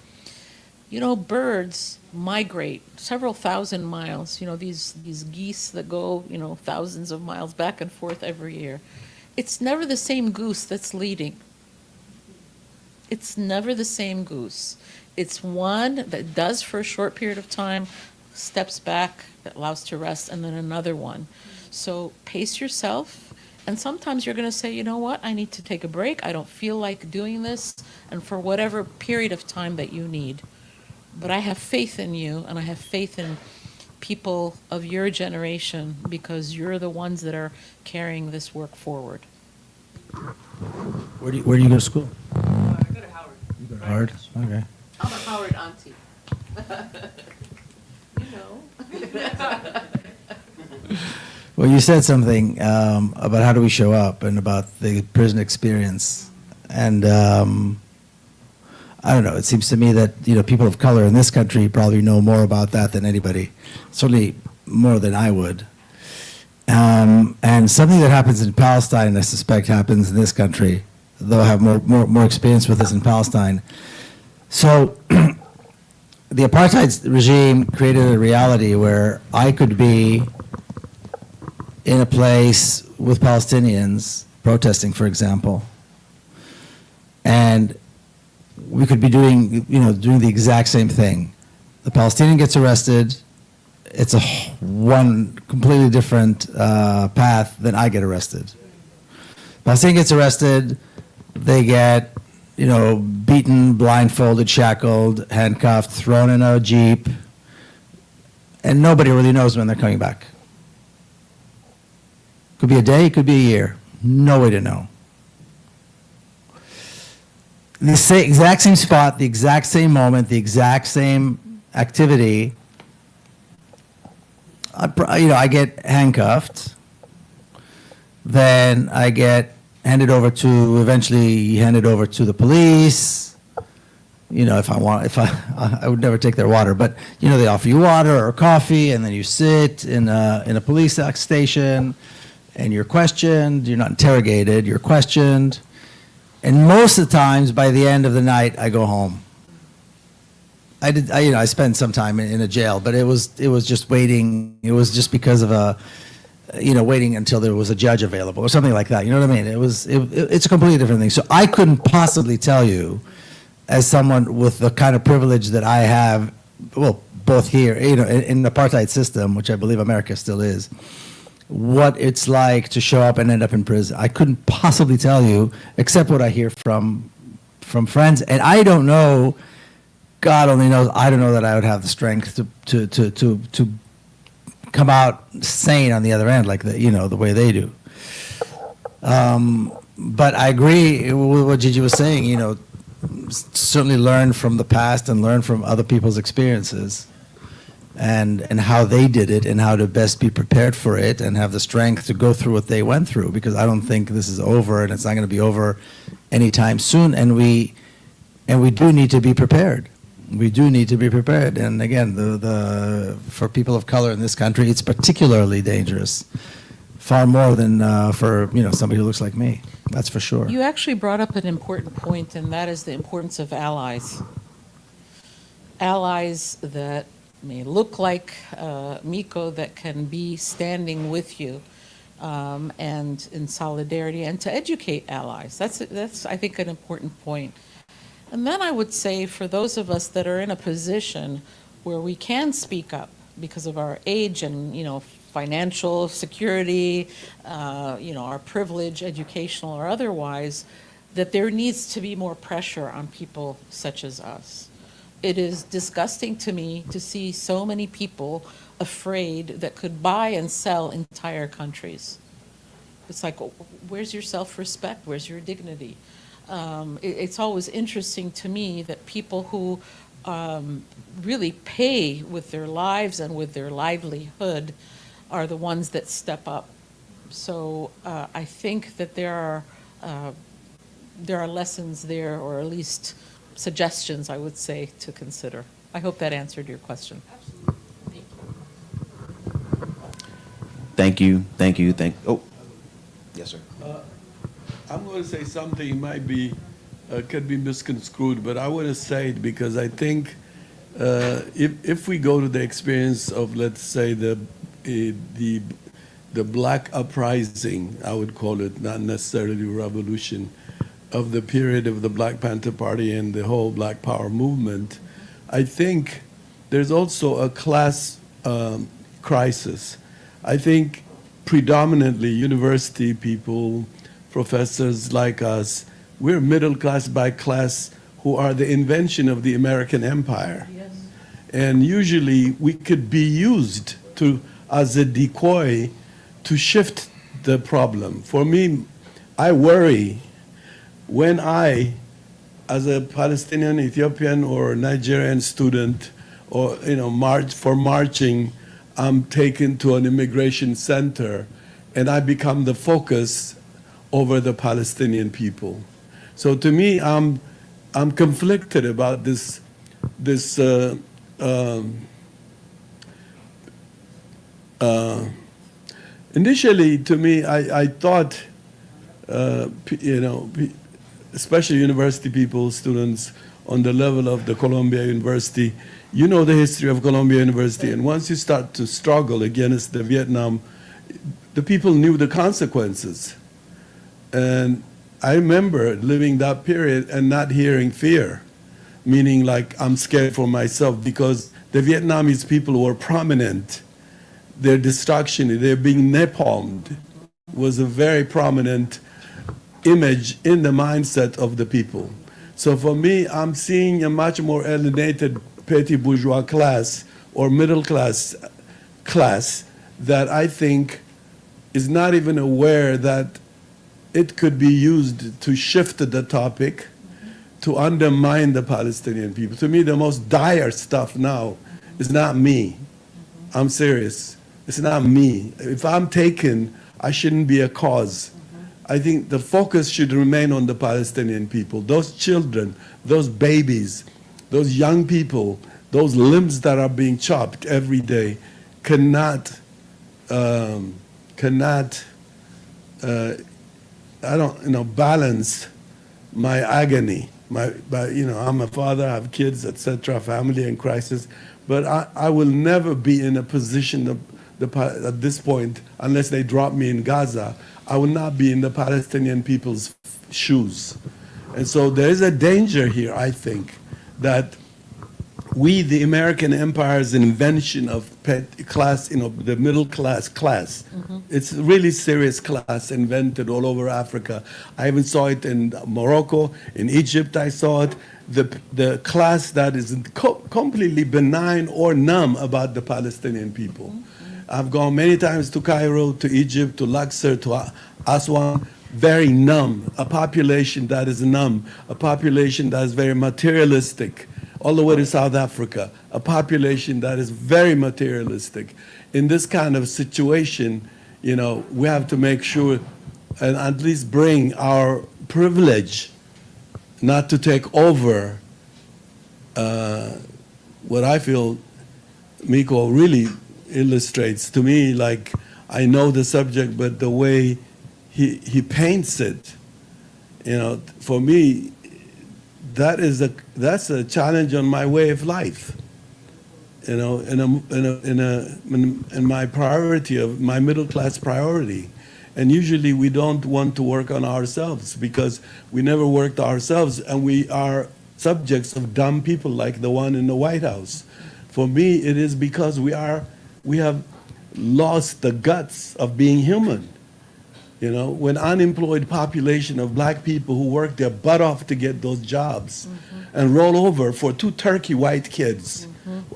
[SPEAKER 4] Birds migrate several thousand miles. These geese that go, thousands of miles back and forth every year. It's never the same goose that's leading. It's never the same goose. It's one that does for a short period of time, steps back, that allows to rest, and then another one. So pace yourself, and sometimes you're going to say, you know what, I need to take a break. I don't feel like doing this, and for whatever period of time that you need. But I have faith in you, and I have faith in people of your generation, because you're the ones that are carrying this work forward.
[SPEAKER 5] Where do you go to school?
[SPEAKER 9] I go to Howard.
[SPEAKER 5] You go to Howard? Okay.
[SPEAKER 4] I'm a Howard auntie.
[SPEAKER 5] Well, you said something about how do we show up and about the prison experience. And I don't know, it seems to me that, people of color in this country probably know more about that than anybody, certainly more than I would. And something that happens in Palestine, I suspect, happens in this country, though I have more experience with this in Palestine. So the apartheid regime created a reality where I could be in a place with Palestinians protesting, for example, and we could be doing the exact same thing. The Palestinian gets arrested. It's one completely different path than I get arrested. Palestinian gets arrested. They get, beaten, blindfolded, shackled, handcuffed, thrown in a jeep, and nobody really knows when they're coming back. Could be a day, could be a year. No way to know. The exact same spot, the exact same moment, the exact same activity. I get handcuffed. Then I get eventually handed over to the police. I would never take their water, but they offer you water or coffee, and then you sit in a police station, and you're questioned. You're not interrogated. You're questioned, and most of the times, by the end of the night, I go home. I spent some time in a jail, but it was just waiting. It was just because of waiting until there was a judge available or something like that. You know what I mean? It's a completely different thing. So I couldn't possibly tell you, as someone with the kind of privilege that I have, well, both here, in the apartheid system, which I believe America still is, what it's like to show up and end up in prison. I couldn't possibly tell you, except what I hear from friends, and I don't know. God only knows. I don't know that I would have the strength to come out sane on the other end like the way they do. But I agree with what Gigi was saying. Certainly learn from the past and learn from other people's experiences, and how they did it and how to best be prepared for it and have the strength to go through what they went through. Because I don't think this is over, and it's not going to be over anytime soon. And we do need to be prepared. We do need to be prepared. And again, for people of color in this country, it's particularly dangerous, far more than for somebody who looks like me. That's for sure.
[SPEAKER 4] You actually brought up an important point, and that is the importance of allies. Allies that may look like Miko, that can be standing with you and in solidarity, and to educate allies. That's I think an important point. And then I would say, for those of us that are in a position where we can speak up because of our age and financial security, our privilege, educational or otherwise, that there needs to be more pressure on people such as us. It is disgusting to me to see so many people afraid that could buy and sell entire countries. It's like, where's your self-respect? Where's your dignity? It's always interesting to me that people who really pay with their lives and with their livelihood are the ones that step up. So I think that there are lessons there, or at least suggestions, I would say, to consider. I hope that answered your question.
[SPEAKER 9] Absolutely.
[SPEAKER 1] Thank you. Oh, yes, sir.
[SPEAKER 6] I'm going to say something could be misconstrued, but I want to say it because I think if we go to the experience of, let's say, the black uprising, I would call it, not necessarily revolution, of the period of the Black Panther Party and the whole Black Power movement, I think there's also a class crisis. I think predominantly university people, professors like us, we're middle class by class who are the invention of the American empire.
[SPEAKER 4] Yes.
[SPEAKER 6] And usually we could be used as a decoy to shift the problem. For me, I worry when I, as a Palestinian, Ethiopian, or Nigerian student, or marching, I'm taken to an immigration center, and I become the focus over the Palestinian people. So to me, I'm conflicted about this. Initially, to me, I thought, especially university people, students on the level of the Columbia University, you know the history of Columbia University, and once you start to struggle against the Vietnam, the people knew the consequences. And I remember living that period and not hearing fear, meaning like I'm scared for myself, because the Vietnamese people were prominent. Their destruction, their being napalmed, was a very prominent image in the mindset of the people. So for me, I'm seeing a much more alienated petty bourgeois class or middle class that I think is not even aware that it could be used to shift the topic, to undermine the Palestinian people. To me, the most dire stuff now is not me. I'm serious. It's not me. If I'm taken, I shouldn't be a cause. I think the focus should remain on the Palestinian people. Those children, those babies, those young people, those limbs that are being chopped every day cannot balance my agony. I'm a father, I have kids, etc., family in crisis, but I will never be in a position at this point, unless they drop me in Gaza, I will not be in the Palestinian people's shoes. And so there is a danger here, I think, that we, the American empire's invention of class, the middle class, it's a really serious class invented all over Africa. I even saw it in Morocco, in Egypt I saw it. The class that is completely benign or numb about the Palestinian people. I've gone many times to Cairo, to Egypt, to Luxor, to Aswan, very numb, a population that is numb, a population that is very materialistic, all the way to South Africa, a population that is very materialistic. In this kind of situation, we have to make sure and at least bring our privilege not to take over what I feel Miko really illustrates to me. Like, I know the subject, but the way he paints it, for me, that's a challenge on my way of life. In my priority of my middle class priority, and usually we don't want to work on ourselves because we never worked ourselves, and we are subjects of dumb people like the one in the White House. For me, it is because we have lost the guts of being human. When unemployed population of black people who work their butt off to get those jobs and roll over for 2 turkey white kids.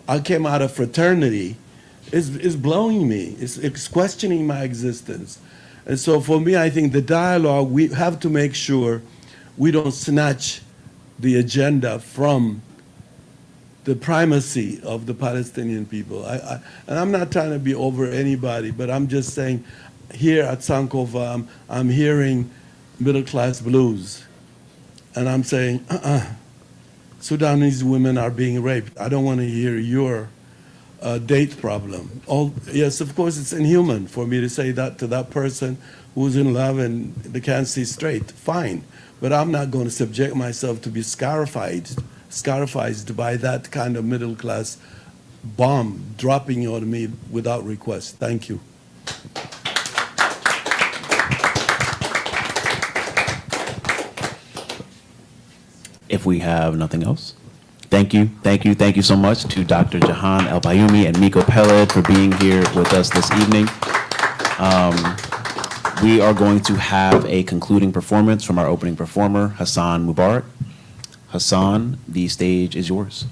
[SPEAKER 6] I came out of fraternity. It's blowing me. It's questioning my existence. And so for me, I think the dialogue, we have to make sure we don't snatch the agenda from the primacy of the Palestinian people. And I'm not trying to be over anybody, but I'm just saying, here at Sankofa, I'm hearing middle class blues. And I'm saying, Sudanese women are being raped. I don't want to hear your date problem. Yes, of course, it's inhuman for me to say that to that person who's in love and they can't see straight. Fine. But I'm not going to subject myself to be scarified scarified by that kind of middle class bomb dropping on me without request. Thank you.
[SPEAKER 1] If we have nothing else, thank you so much to Dr. Jehan El-Bayoumi and Miko Peled for being here with us this evening. We are going to have a concluding performance from our opening performer, Hassan Mubarak. Hassan, the stage is yours.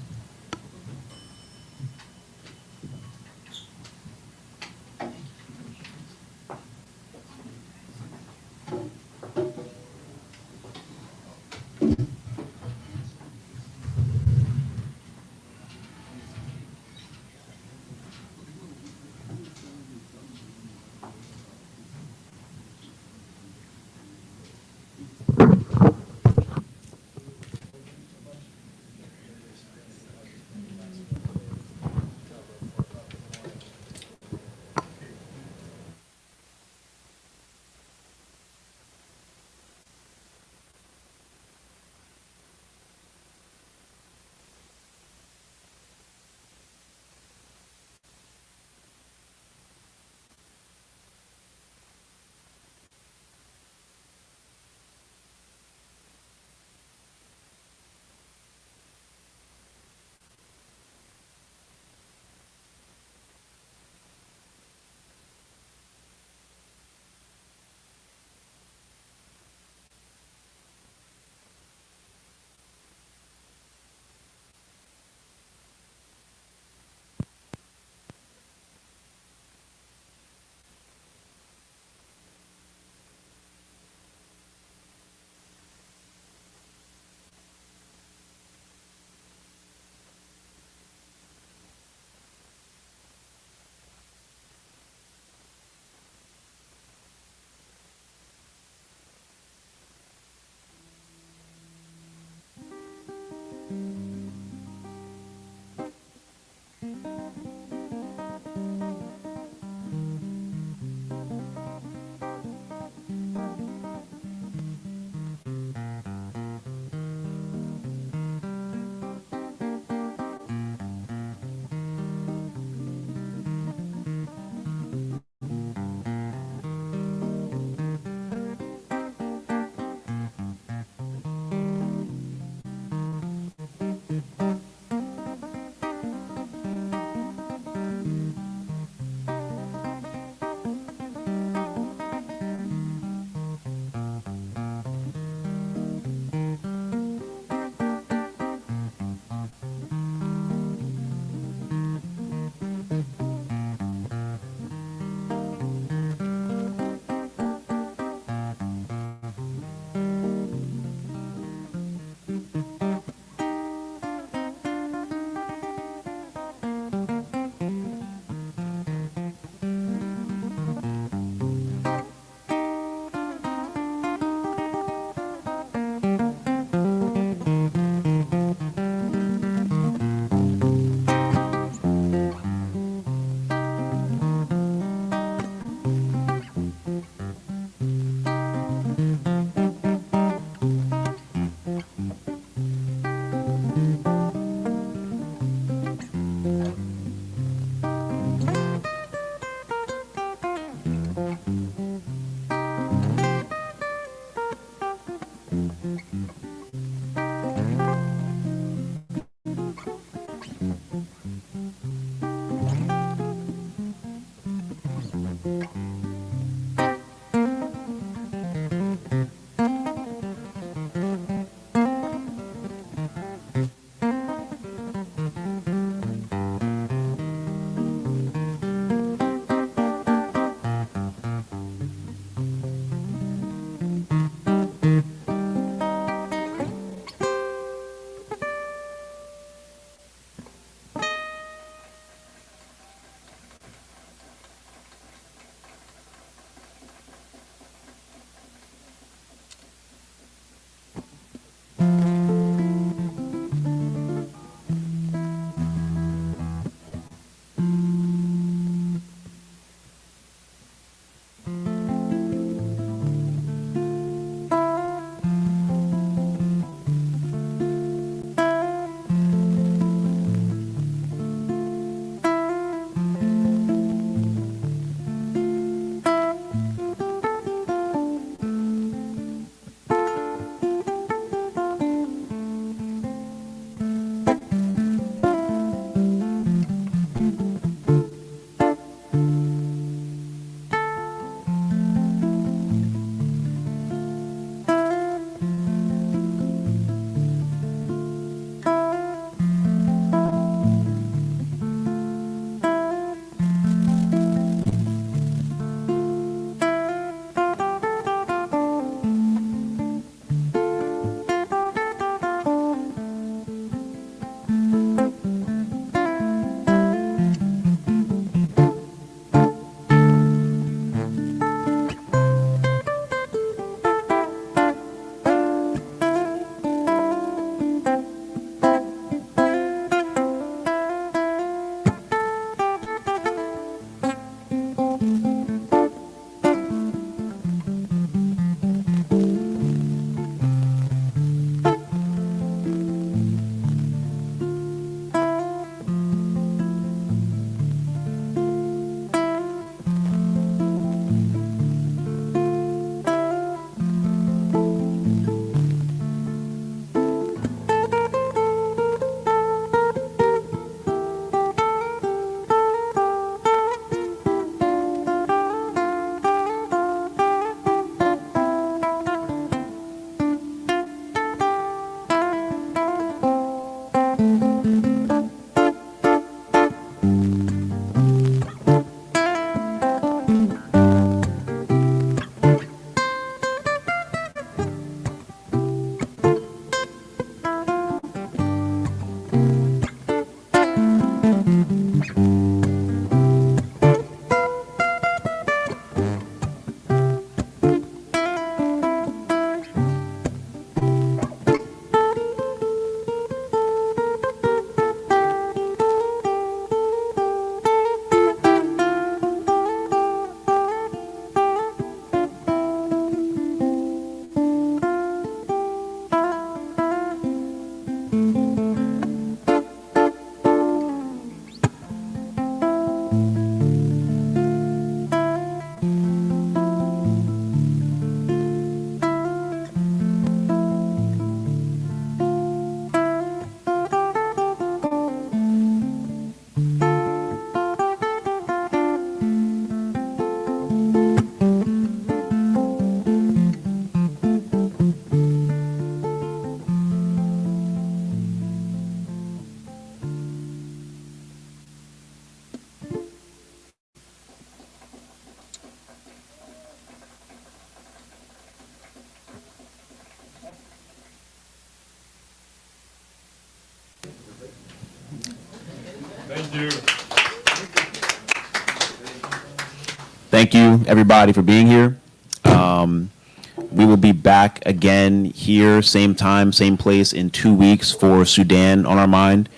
[SPEAKER 1] Thank you, everybody, for being here. We will be back again here, same time, same place, in 2 weeks for Sudan on Our Mind.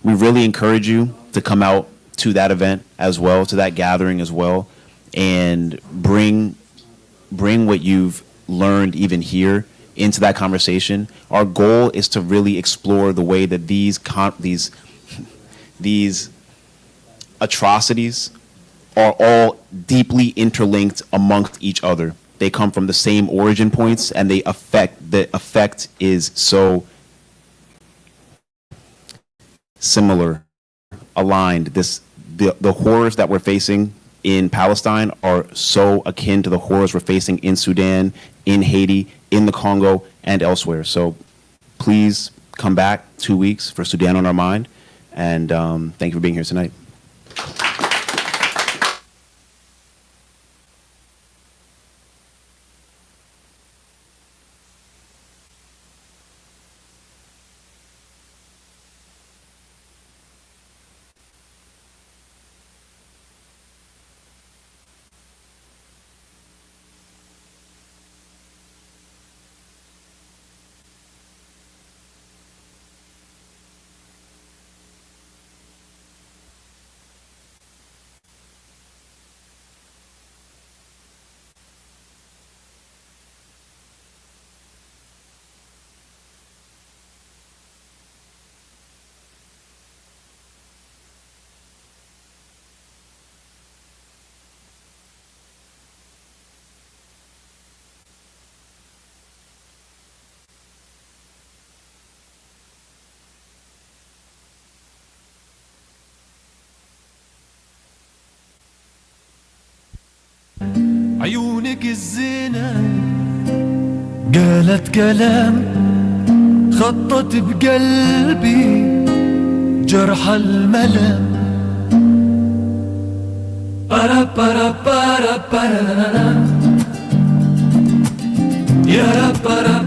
[SPEAKER 1] We really encourage you to come out to that event as well, to that gathering as well, and bring what you've learned even here into that conversation. Our goal is to really explore the way that these atrocities are all deeply interlinked amongst each other. They come from the same origin points, and the effect is so similar, aligned. The horrors that we're facing in Palestine are so akin to the horrors we're facing in Sudan, in Haiti, in the Congo, and elsewhere. So please come back 2 weeks for Sudan on Our Mind, and thank you for being here tonight.
[SPEAKER 10] عيونك الزينة قالت كلام خطت بقلبي جرح الملام بارا بارا بارا بارا يا بارا